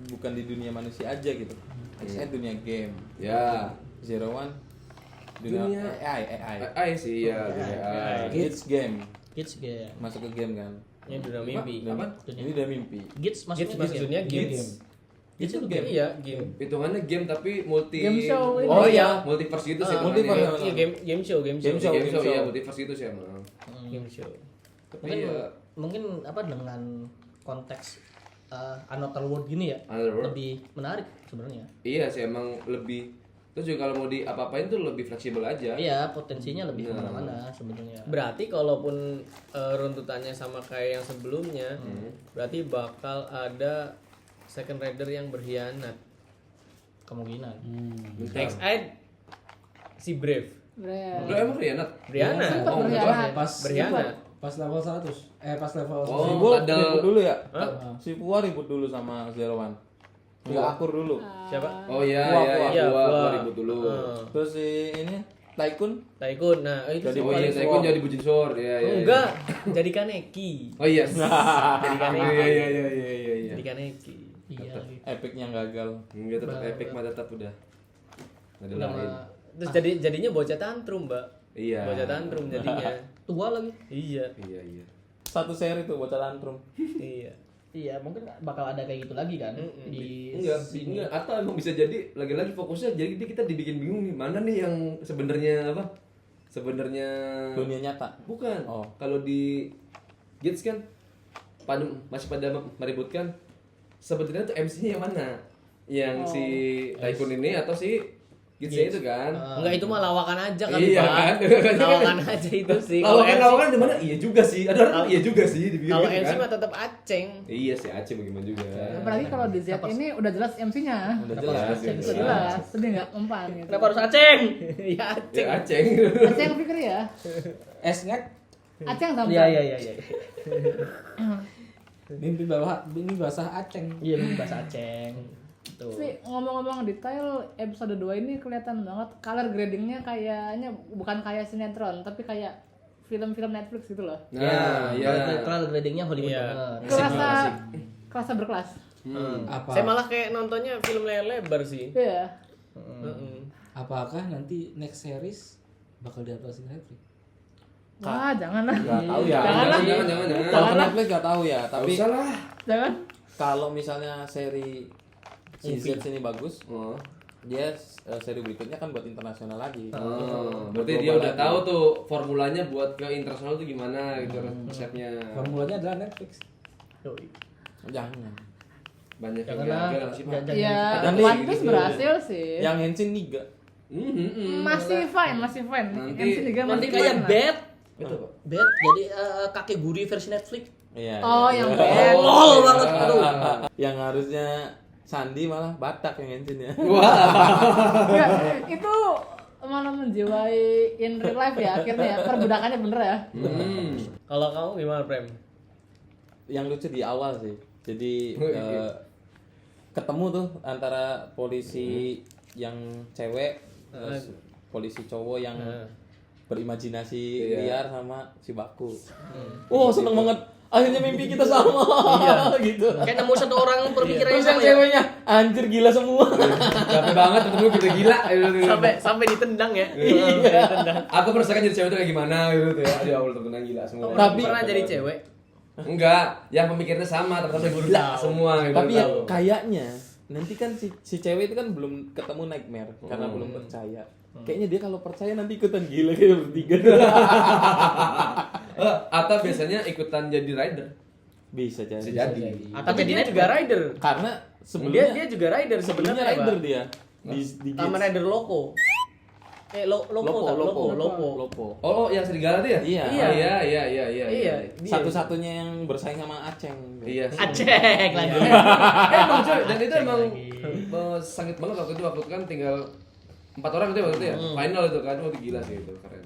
bukan di dunia manusia aja gitu. Saya dunia game. Ya. Zero One Dunia AI sih ya, dunia AI. Kids game. Kids game. Masuk ke game kan. Ini dunia mimpi. Apa? Ini udah mimpi. Kids Gigs maksudnya maksudnya games. Kids itu game. Iya, game. Hitungannya game tapi multi. Game show ini. Oh iya, multiverse gitu sih. multiverse. hitungannya. Iya, game show. Game show, iya multiverse itu sih emang. Game show. Tapi Mungkin ya mungkin apa dengan konteks Another World gini ya, Another World. lebih menarik sebenarnya. iya sih emang lebih. Terus juga kalau mau di apa-apain tuh lebih fleksibel aja. Iya, potensinya lebih kemana-mana sebenarnya. Berarti kalaupun runtutannya sama kayak yang sebelumnya, berarti bakal ada second rider yang berkhianat. Kemungkinan. Next aid si Brave. Lo emang khianat? Berkhianat. Sempet Oh, berkhianat. Berkhianat. Pas level 100. Pas level Oh, Si Bull padahal- ribut dulu ya? Si Pua ribut dulu sama Zero One. Nggak akur dulu. Siapa? Oh iya Gua, iya Iya, gua gua. ribut dulu. Terus si ini Tycoon Tycoon. Nah, itu Jadi sih Oh iya, paling- saya pun jadi bucin sword. Iya iya. Enggak, jadi Kaneki. Oh iya. Jadi Kaneki. Iya. Jadi Kaneki. Iya. epicnya gagal. Enggak tetap epic mah tetap udah. Ada Udah lain. mah Terus jadinya bocah tantrum, Mbak. Iya. Bocah tantrum jadinya. tua lagi. Iya. Iya. Satu seri tuh bocah tantrum. Iya. Iya, mungkin bakal ada kayak gitu lagi kan di Enggak, atau emang bisa jadi lagi-lagi fokusnya jadi kita dibikin bingung nih, mana nih yang sebenarnya apa? Sebenarnya Dunia nyata. bukan. Oh. Kalau di Gates kan masih pada meributkan sebenarnya tuh MC-nya yang mana? Yang si Tycoon ini atau si Gates itu kan? Enggak, itu mah lawakan aja kan, Iya, Pak. kan? Lawakan aja itu sih. Kalau MC Lawakan di mana? Iya juga sih. Ada orang iya juga sih dibikin kalau gitu MC kan. mah tetap aceng. Iya sih Aceh bagaimana juga. Apalagi kalau di Z ini udah jelas MC-nya. Udah jelas. Udah jelas, tapi nggak mempan gitu. Kenapa harus aceng? Ya aceng. Ya Aceh. Aceh yang pikir ya. Esngek Aceh yang sampai. Iya. mimpi basah Aceng. Iya, bahasa aceng. Tuh. Tapi ngomong-ngomong detail episode 2 ini kelihatan banget color gradingnya kayaknya bukan kayak sinetron tapi kayak film-film Netflix gitu loh. Nah, iya. Kalau gradingnya Hollywood Iya. banget. Kerasa berkelas. Apa? Saya malah kayak nontonnya film layar lebar sih. Iya. Apakah nanti next series bakal diadaptasi Netflix? Wah, jangan lah. Nggak tahu ya. Janganlah. Jangan. Kalau ke Netflix nggak tahu ya. Tapi Usah lah. Jangan. kalau misalnya seri si Z ini bagus, Oh. dia seri berikutnya kan buat internasional lagi. Berarti dia udah tahu tuh formulanya buat ke internasional tuh gimana gitu resepnya. Formulanya adalah Netflix. Jangan. Banyak yang Janganlah. gagal sih, Pak. Iya, Nanti One Piece gitu. berhasil sih. Yang Henshin Niga. Masih fine. Nanti- MC juga Nanti masih kayak fine lah. Bad. Itu, Pak. Bad jadi kakek guri versi Netflix. Iya. Oh, iya. yang bad. Lol banget itu. Yang harusnya Sandi malah Batak yang Henshin ya. Enggak, itu malah menjiwai in real life ya akhirnya ya. Perbudakannya bener ya. Kalau kamu gimana, Prem? Yang lucu di awal sih. Jadi ketemu tuh antara polisi yang cewek terus polisi cowok yang berimajinasi liar sama si Baku. Oh, seneng banget. Akhirnya mimpi kita sama gitu. Kayak nemu satu orang berpikiran yang Terus yang sama ya. ceweknya anjir gila semua. Capek banget ketemu kita gila. Sampai ditendang ya. Aku merasakan jadi cewek itu kayak gimana gitu ya. Aduh Allah tenang gila semua. Tapi Pernah jadi cewek? Enggak, yang pemikirannya sama tapi gila semua gitu. tapi ya kayaknya nanti kan si cewek itu kan belum ketemu nightmare karena belum percaya. Kayaknya dia kalau percaya nanti ikutan gila kayak bertiga. Atau biasanya ikutan jadi rider. Bisa jadi. Bisa jadi. Tapi dia juga rider. Karena Dia sebelumnya juga rider sebelumnya sebenarnya, rider Pak. dia di Kamen Rider Loco. Lopo. Oh, yang serigala tuh ya? Iya. Iya. Iya. Satu-satunya yang bersaing sama Aceng. Iya. Aceng lagi. Emang coy, dan itu emang sangit banget waktu itu kan tinggal 4 orang itu ya waktu itu ya. Final itu kan, oh gila sih itu keren.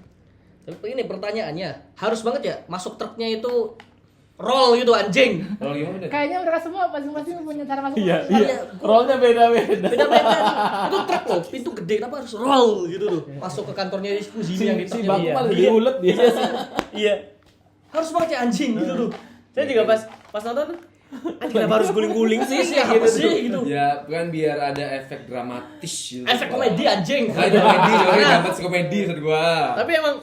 Tapi ini pertanyaannya, harus banget ya masuk truknya itu roll gitu anjing. Kalau gimana deh? Kayaknya mereka semua masing-masing punya cara masuk. Iya. Rollnya beda-beda. Beda-beda. Itu truk loh, pintu gede kenapa harus roll gitu tuh. Masuk ke kantornya Fujimi yang di Si truknya. Baku Iya. malah lebih ulet dia. Iya. Harus banget ya anjing gitu tuh. Saya juga pas nonton tuh Anjing kenapa harus guling-guling sih Siapa gitu sih gitu? Ya kan biar ada efek dramatis gitu. Efek komedi anjing. Ada komedi, sorry dapat komedi maksud gua. Tapi emang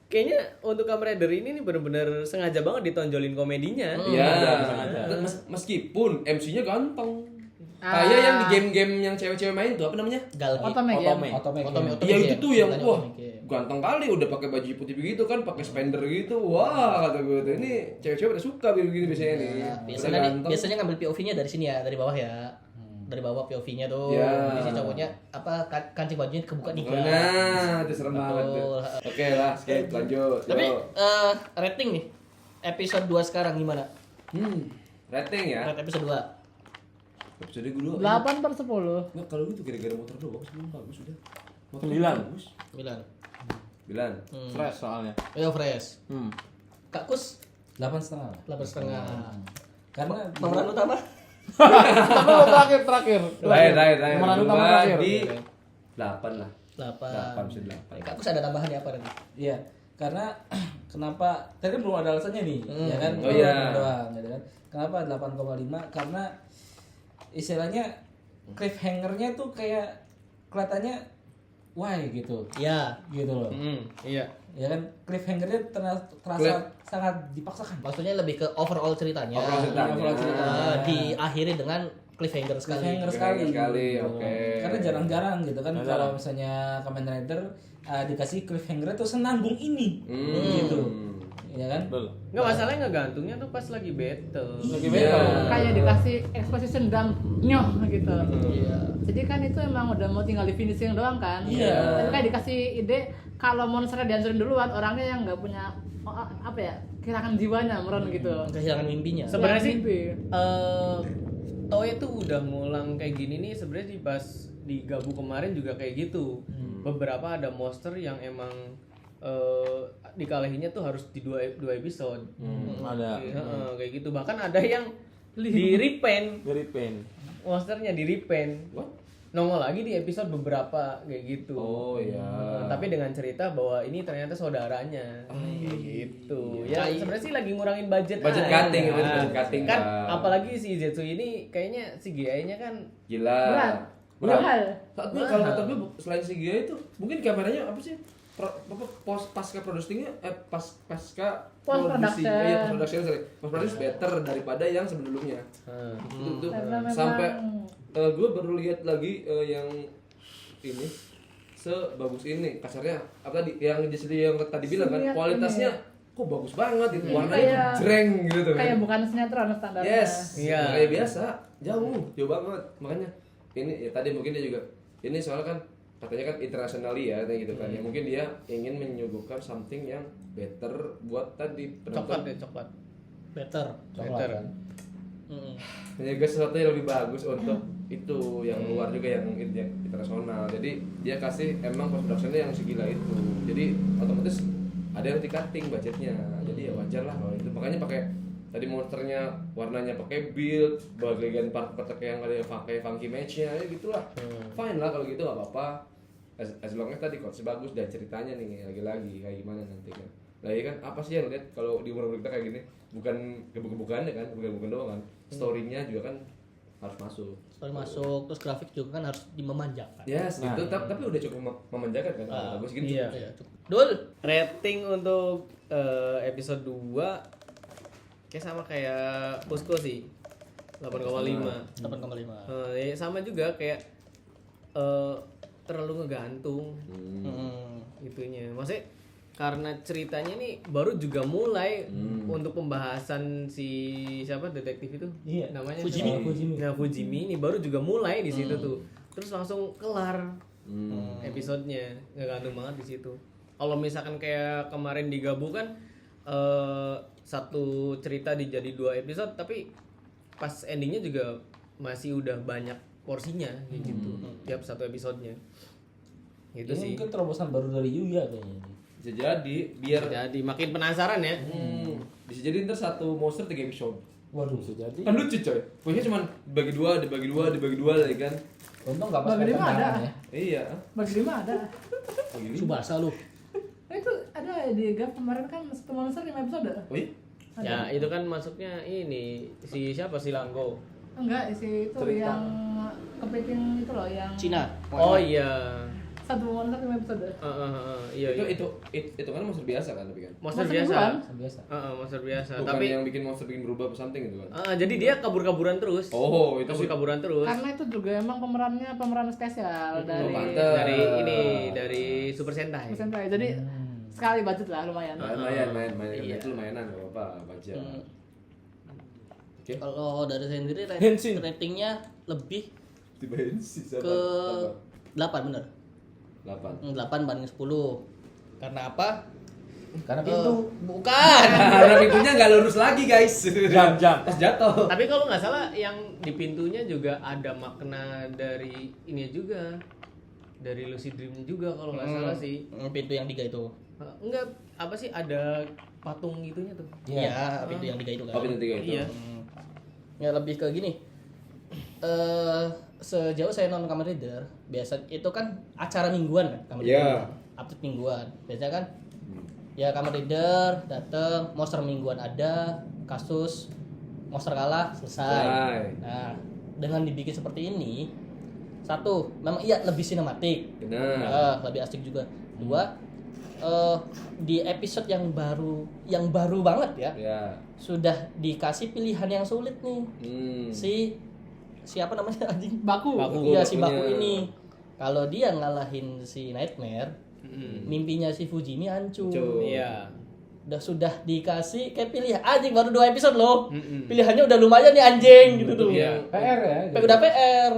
kayaknya untuk Kamen Rider ini nih bener-bener sengaja banget ditonjolin komedinya. Iya. Meskipun MC-nya ganteng. Kayak yang di game-game yang cewek-cewek main tuh apa namanya? Galgi. Otome game. Otome. Iya itu tuh yang Ceritanya wah Otome. ganteng kali udah pakai baju putih begitu kan, pakai spender gitu. Wah, kata gue tuh ini cewek-cewek udah suka begini biasanya nih. Nah, Udah biasanya nih, ganteng. biasanya ngambil POV-nya dari sini ya, dari bawah ya. Dari bawah POV-nya tuh. Ya. Jadi si cowoknya apa kancing bajunya kebuka nih. Nah, itu serem banget tuh. Betul. Oke lah, skip lanjut. Tapi Yo. rating nih. Episode 2 sekarang gimana? Rating ya. Rate episode 2. Episode gue dulu. 8/10. Nggak, kalau gitu gara-gara motor doang sebelum bagus udah. Motor 9. bagus. 9. 9. Fresh soalnya. Ayo fresh. Kak Kus 8,5. 8,5. Karena Pemeran utama? Terakhir. Terakhir. Pemeran Gua utama terakhir. di 8 lah. 8. 8 bisa 8. Kak Kus ada tambahan ya apa nanti? iya, karena kenapa tadi kan belum ada alasannya nih, ya kan? Oh iya. Doang, gitu kan. Kenapa 8,5? Karena istilahnya cliffhanger-nya tuh kayak kelihatannya why gitu. Ya, Gitu loh. Iya. Ya kan cliffhanger-nya terasa sangat dipaksakan. maksudnya lebih ke overall ceritanya. Overall ceritanya. Diakhiri dengan cliffhanger sekali. Cliffhanger Sekali, gitu. oke. Karena jarang-jarang gitu kan kalau misalnya Kamen Rider dikasih cliffhanger tuh senanggung ini. Gitu. Ya kan? Betul. Enggak masalahnya ngegantungnya tuh pas lagi battle. Lagi Iya. beda. Kayak dikasih exposition dan nyoh gitu. Iya. Jadi kan itu emang udah mau tinggal di finishing doang kan. Iya. Tapi kayak dikasih ide kalau monsternya dihancurin duluan, orangnya yang nggak punya apa ya, kehilangan jiwanya meren gitu. Kehilangan mimpinya. Sebenarnya Ya, sih mimpi. Toei tuh udah ngulang kayak gini nih sebenarnya pas di Gabu kemarin juga kayak gitu. Beberapa ada monster yang emang dikalahinnya tuh harus di dua episode. Ada. Kayak gitu. Bahkan ada yang di repaint Dari pen. monsternya di repaint. Nongol lagi di episode beberapa kayak gitu. Oh iya. Tapi dengan cerita bahwa ini ternyata saudaranya. Kayak gitu. Ya sebenarnya sih lagi ngurangin budget. Budget aja. cutting, itu budget cutting, Kan Pak. apalagi si Zetsu ini kayaknya si GI-nya kan Gila. Berat. Berat. Mahal. Tapi kalau kata gue selain CGI itu mungkin kameranya apa sih? Pasca producingnya pasca Post-production. Iya, post production sorry. Post production better daripada yang sebelumnya. Itu Karena memang- sampai gue baru lihat lagi yang ini sebagus ini kasarnya apa tadi yang tadi bilang kan Seniat kualitasnya kok bagus banget itu warnanya Kayak- jreng gitu Kayak kan. bukan sinetron standarnya. Yes, Iya. kayak biasa, jauh banget. Makanya ini ya tadi mungkin dia juga ini soalnya kan katanya kan internationally ya kayak gitu kan. Ya mungkin dia ingin menyuguhkan something yang better buat tadi coklat penonton. ya coklat. Better. Better. Menjaga sesuatu yang lebih bagus untuk itu yang luar juga yang internasional. Jadi dia kasih emang post productionnya yang segila itu. Jadi otomatis ada yang di-cutting budgetnya. Jadi ya wajar lah kalau itu. Makanya pakai tadi monsternya warnanya pakai build, bagian part-part yang ada pakai funky match-nya ya gitulah. Fine lah kalau gitu nggak apa-apa. As long as tadi konsep bagus dan ceritanya nih lagi-lagi kayak gimana nanti kan. Lagi kan apa sih yang lihat kalau di umur kita kayak gini? Bukan gebuk-gebukannya kan, bukan doang kan. Story-nya juga kan harus masuk. Story masuk, terus grafik juga kan harus dimemanjakan. Yes, itu tapi udah cukup memanjakan kan. Bagus gitu. Iya. Iya, cukup. Dul. Rating untuk episode 2 kayak sama kayak Pusko sih. 8,5. 8,5. Ya sama juga kayak terlalu ngegantung itunya. Maksudnya karena ceritanya nih baru juga mulai untuk pembahasan si siapa detektif itu Iya. namanya Fujimi. siapa? Nah Fujimi ini baru juga mulai di situ tuh terus langsung kelar episodenya ngegantung banget di situ. Kalau misalkan kayak kemarin digabung kan satu cerita dijadi 2 episode tapi pas endingnya juga masih udah banyak porsinya kayak gitu tiap satu episodenya gitu Ini sih. mungkin terobosan baru dari Yuya kayaknya. Bisa jadi biar Jadi makin penasaran ya. bisa jadi ntar satu monster 3 episode. Waduh, bisa jadi. Kan lucu coy. Pokoknya cuma dibagi dua lagi kan. Untung nggak pas Bagi lima ada. pertengahan ya. Iya. Bagi 5 ada. Subasa lu. Nah, itu ada di Gap kemarin kan satu monster 5 episode. Oh iya? Ya itu kan masuknya ini si siapa si Langgo. Enggak sih, itu Cerita. yang kepiting itu loh yang Cina. Oh iya. satu episode. Iya. Itu kan monster biasa kan tapi kan. Monster Monster biasa. bukan? biasa. Monster biasa. Bukan Tapi yang bikin monster bikin berubah something gitu kan. jadi dia kabur-kaburan terus. Oh, itu sih. kabur-kaburan terus. Karena itu juga emang pemeran spesial dari pantes. dari Super Sentai. Sentai. Jadi sekali budget lah lumayan. Main Iya. itu lumayanan enggak apa-apa baca. Oke. Kalau dari saya sendiri Henshin. ratingnya lebih Tibain sih ke 8 bener. 8. 8 banding 10. Karena apa? Karena pintu. Bukan. Karena pintunya nggak lurus lagi guys. Jam. Pas jatuh. Tapi kalau nggak salah yang di pintunya juga ada makna dari ini juga. Dari lucid dream juga kalau nggak salah sih. Pintu yang 3 itu. Enggak, apa sih ada patung gitunya tuh. Iya, pintu yang 3 itu kan. Oh, pintu 3 itu. Iya. Ya lebih ke gini. Sejauh saya nonton Kamen Rider, biasa itu kan acara mingguan kan, Kamen Rider. Iya. Update mingguan. Biasanya kan ya Kamen Rider datang, monster mingguan ada, kasus monster kalah selesai. Nah, dengan dibikin seperti ini, satu, memang iya lebih sinematik. Benar. Lebih asik juga. Dua, di episode yang baru banget ya, Ya. sudah dikasih pilihan yang sulit nih. Hmm. Siapa namanya anjing? Baku. Iya si Bakunya. Baku ini. Kalau dia ngalahin si Nightmare, mimpinya si Fujimi hancur. Iya. Sudah dikasih kayak pilihan anjing baru 2 episode loh. Pilihannya udah lumayan nih anjing gitu tuh. Iya. PR ya. Udah PR.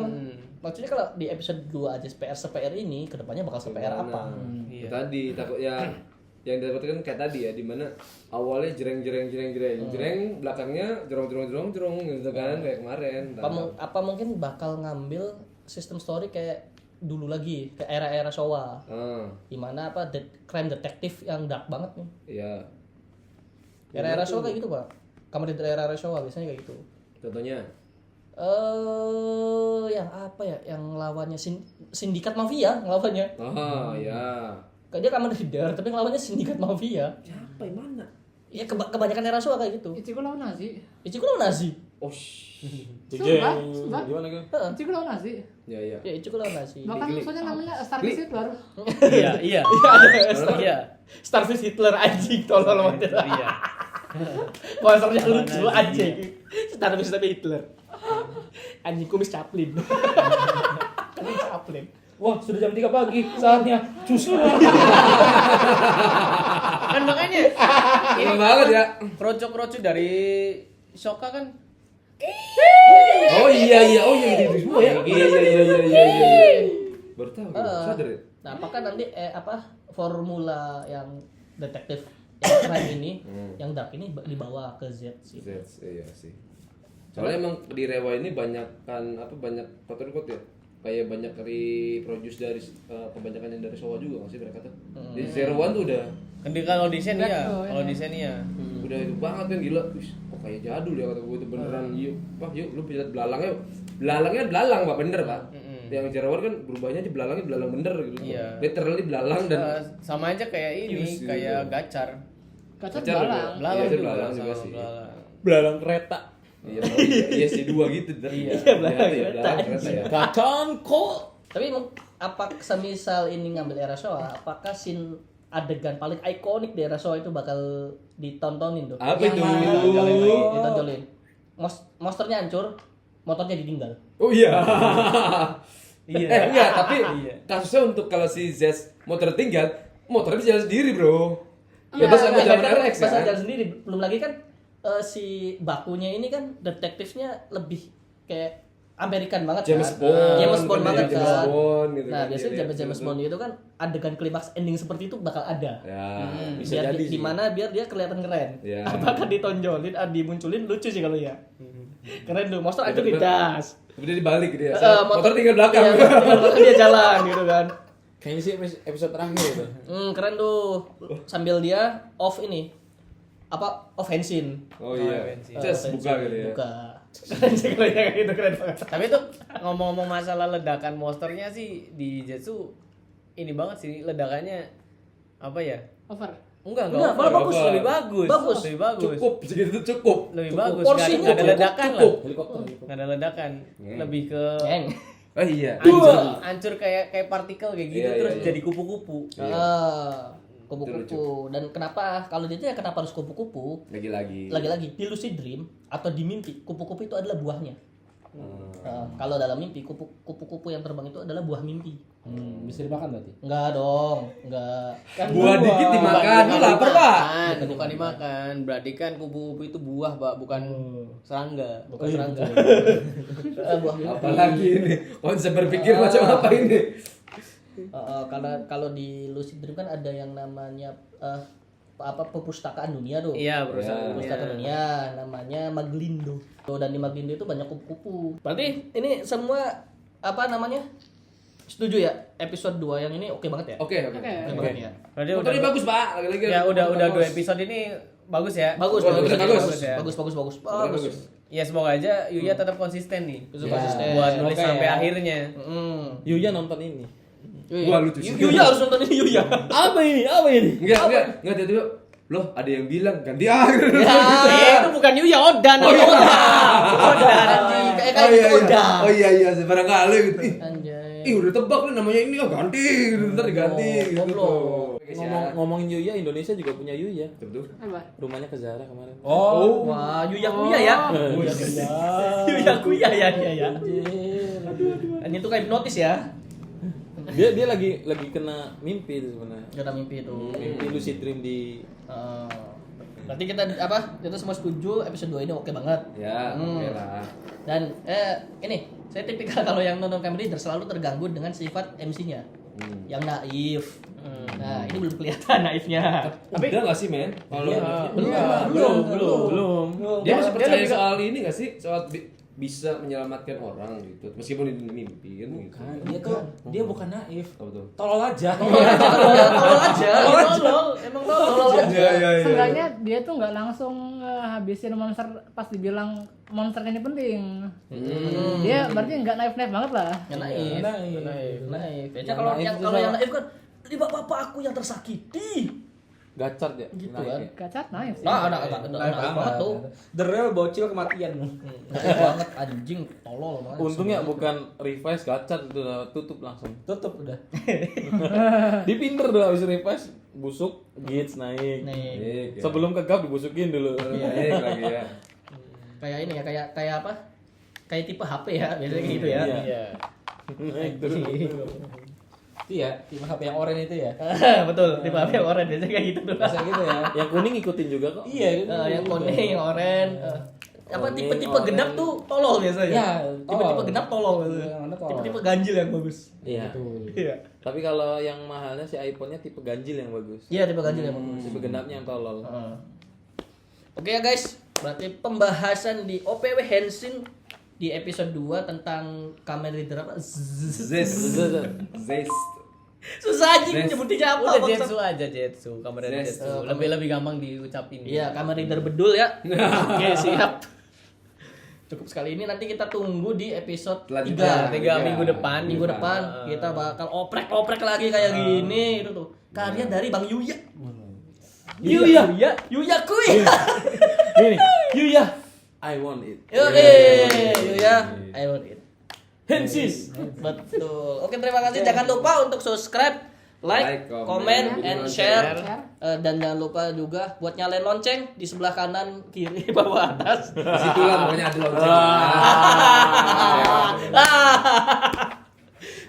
Maksudnya kalau di episode 2 aja PR se-PR ini, kedepannya bakal se-PR apa? Iya. Tadi takut ya yang didapatkan kayak tadi ya, dimana awalnya jreng belakangnya jerong gitu kan kayak kemarin. Apa mungkin bakal ngambil sistem story kayak dulu lagi ke era-era Showa. Dimana apa crime detektif yang dark banget nih. Iya. Era-era Showa kayak gitu pak. Kamu di era-era Showa biasanya kayak gitu. Contohnya Yang apa ya? Yang lawannya sindikat mafia ngelawannya. ya. Kayak dia Kamen Rider tapi ngelawannya sindikat mafia. Siapa yang mana? Ya kebanyakan era Showa kayak gitu. Ichigo lawan Nazi. Ichigo lawan Nazi. Oh, Sumpah. Gimana kan? Ichigo lawan Nazi. ya. Ya Ichigo lawan Nazi. Bahkan musuhnya namanya Starfish Hitler. Iya. Iya. Starfish Hitler anjing tolol banget. Iya. Monsternya lucu anjing. Starfish tapi Hitler. Anjing kumis Chaplin. Kumis Chaplin. Wah, sudah jam 3 pagi. Saatnya cus. Kan makanya Ini banget ya. kroco dari Shoka kan. Oh iya gitu semua ya. Iya. Baru tahu gitu. Sadar ya? Nah, apakah nanti formula yang detektif yang crime ini, yang dark ini dibawa ke Z sih. Iya sih. Soalnya emang di Rewa ini banyak quote ya. Kayak banyak reproduce dari kebanyakan yang dari Showa juga nggak sih mereka tuh. Di Zero One tuh udah Kalau desain Enggak, iya, oh, kalau iya. desain iya. udah itu banget kan gila. Wih, kok kayak jadul ya kata gue itu beneran. Yuk lu lihat belalangnya belalang Pak, bener Pak. Yang Zero One kan berubahnya aja belalangnya belalang bener gitu. Iya. Literally belalang dan Sama aja kayak ini, Yes, kayak gitu. Gacar. Kaca Gacar belalang. Belalang Iya, juga, belalang sama juga sih. belalang. Belalang kereta. Iya sih dua gitu. Iya, belalang ya, kereta. kereta ya. Kacang kok. Tapi apa semisal ini ngambil era Showa, apakah scene adegan paling ikonik di era Showa itu bakal ditontonin tuh? Apa Yang itu? mana? Ditonjolin. Monsternya hancur, motornya ditinggal. Oh iya. Iya. Enggak, tapi Iya. kasusnya untuk kalau si Zez motor tinggal, motornya bisa jalan sendiri, Bro. Ya Enggak, pas sama enggak, zaman kan RX masa kan. jalan sendiri. Belum lagi kan si Bakunya ini kan detektifnya lebih kayak American banget James kan. Bond. James Bond kan, banget James kan. Bond gitu Nah, kan, biasanya dia James lihat Bond itu kan adegan klimaks ending seperti itu bakal ada. Ya, Bisa Biar jadi sih. gimana biar dia kelihatan keren. Ya. Apakah ditonjolin, dimunculin lucu sih kalau ya. Keren tuh, monster hancur di Tiba-tiba- das. Kemudian dibalik gitu ya. Motor- Motor tinggal belakang. Iya, tinggal belakang dia jalan gitu kan. Kayaknya sih episode terakhir itu. Keren tuh. Sambil dia off ini. Off Henshin. Oh iya. bensin. Just buka gitu ya. Buka. Keren sih kalau yang kayak gitu, keren banget. Tapi tuh ngomong-ngomong masalah ledakan monsternya sih di Zetsu ini banget sih ledakannya apa ya? Over. Enggak, malah bagus. lebih bagus. Bagus. Lebih bagus. Cukup segitu tuh cukup. Lebih bagus. Porsinya Nggak ada cukup, ledakan cukup. lah. Helikopter. Nggak ada ledakan. Lebih ke Eng. Oh iya. hancur kayak partikel kayak gitu Iya, terus iya. jadi kupu-kupu. Kupu-kupu. Dan kenapa kalau dia ya kenapa harus kupu-kupu? Lagi-lagi di lucid dream atau di mimpi, kupu-kupu itu adalah buahnya. Kalau dalam mimpi kupu-kupu yang terbang itu adalah buah mimpi. Bisa dimakan berarti. Enggak dong, enggak. Buah dikit dimakan, lu lapar, Pak. Bukan dimakan. Berarti kan kupu-kupu itu buah, Pak, bukan serangga. Bukan serangga. Buah mimpi. Apalagi ini konsep berpikir macam apa ini? Karena kalau di lucid dream kan ada yang namanya perpustakaan dunia tuh. Iya, Perpustakaan dunia namanya Maglindo. Dan di Maglindo itu banyak kupu-kupu. Berarti ini semua apa namanya? Setuju ya? Episode 2 yang ini oke banget ya? Oke. Oke banget ya. Berarti Motornya bagus, Pak. Lagi-lagi. Ya udah 2 episode ini bagus ya. Bagus. ya. Bagus. Ya semoga aja Yuya tetap konsisten nih. Konsisten. Buat nulis Oke, sampai ya. akhirnya. Yuya nonton ini. Wah, lucu sih. Yuya harus nonton ini Yuya. Apa ini? Enggak tiba-tiba. Loh, ada yang bilang ganti akhir. Itu bukan Yuya, Odan. Odan anjing. Kayak gitu udah. Oh iya, barangkali gitu. Anjay. Udah tebak nih namanya ini, ganti. Ntar diganti gitu. Goblok. Ngomongin Yuya, Indonesia juga punya Yuya. Betul. Apa? Rumahnya ke Zara kemarin. Oh. Wah, Yuya Kuya ya. Yuya Kuya ya dia ya. Ini tuh kayak hipnotis ya. Dia lagi kena mimpi itu sebenarnya. Kena mimpi itu. Mimpi lucid dream di Berarti kita kita semua setuju episode 2 ini oke banget. Ya, oke lah. Dan ini saya tipikal kalau yang nonton Kamen Rider selalu terganggu dengan sifat MC-nya. Yang naif. Nah, ini belum kelihatan naifnya. Tapi udah enggak sih, men? Kalau Belum. dia masih percaya soal ini enggak sih? Soal bisa menyelamatkan orang gitu. Meskipun ini mimpi kan gitu. Dia bukan naif. Apa tuh? Tolol aja. Tolol aja. Emang tolol aja. Seenggaknya dia tuh nggak langsung habisin monster pas dibilang monster ini penting. Dia berarti nggak naif banget lah. Yang naif. Naif. Biasanya kalau naif yang itu kalau yang sama- naif kan ini bapak aku yang tersakiti. Gacat ya. Gitu naik kan. ya. Kacat naif sih. Naif banget tuh. The real bocil kematian. Naif banget anjing tolol banget. Untungnya bukan revise gacat itu tutup langsung. Tutup udah. Di pinter tuh habis revise busuk gits naik. Naik. Sebelum ke gap dibusukin dulu. Iya, lagi ya. Kayak ini ya, kayak apa? Kayak tipe HP ya, biasanya kayak gitu ya. Iya. Naik terus. Iya, tipe HP yang oranye itu ya. Betul, tipe HP yang oranye biasanya kayak gitu tuh. Biasa gitu ya. Yang kuning ikutin juga kok. Iya, Yang kuning, yang oranye. Apa Kuning, tipe-tipe oranye. genap tuh tolol biasanya. Iya, Tipe-tipe tolol. genap tolol gitu. Yang mana tolol. Tipe-tipe ganjil yang bagus. Iya. Iya. Tapi kalau yang mahalnya si iPhone-nya tipe ganjil yang bagus. Iya, tipe ganjil yang bagus. Tipe genapnya yang tolol. Oke ya guys, berarti pembahasan di OPW Henshin di episode 2 tentang Kamen Rider apa? Zest. Susah anjing nyebutinnya apa? Udah bangsat. Jetsu aja Jetsu, kamera Jetsu. Jetsu. Lebih gampang diucapin. Iya, Kamen Rider bedul ya. Oke, siap. Cukup sekali ini, nanti kita tunggu di episode 3. Selanjutnya. 3 minggu depan. Minggu depan kita bakal oprek lagi kayak gini itu tuh. Karya dari Bang Yuya. Yuya Kuya. Gini, Yuya, I want it. Yuya, I want it. Hensis. Betul. Oke, terima kasih. Jangan lupa untuk subscribe, like, comment, and share. Dan jangan lupa juga buat nyalain lonceng di sebelah kanan, kiri, bawah, atas. Situlah pokoknya ada lonceng.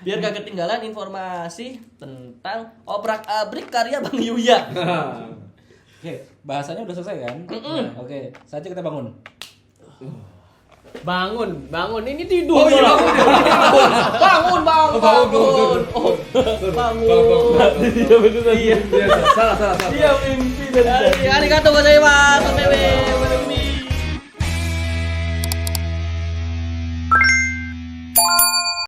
Biar gak ketinggalan informasi tentang obrak-abrik karya Bang Yuya. Oke, bahasanya udah selesai kan? Oke, saatnya kita bangun. Bangun. Ini tidur. Bangun. Iya, salah. Arigatou gozaimasu.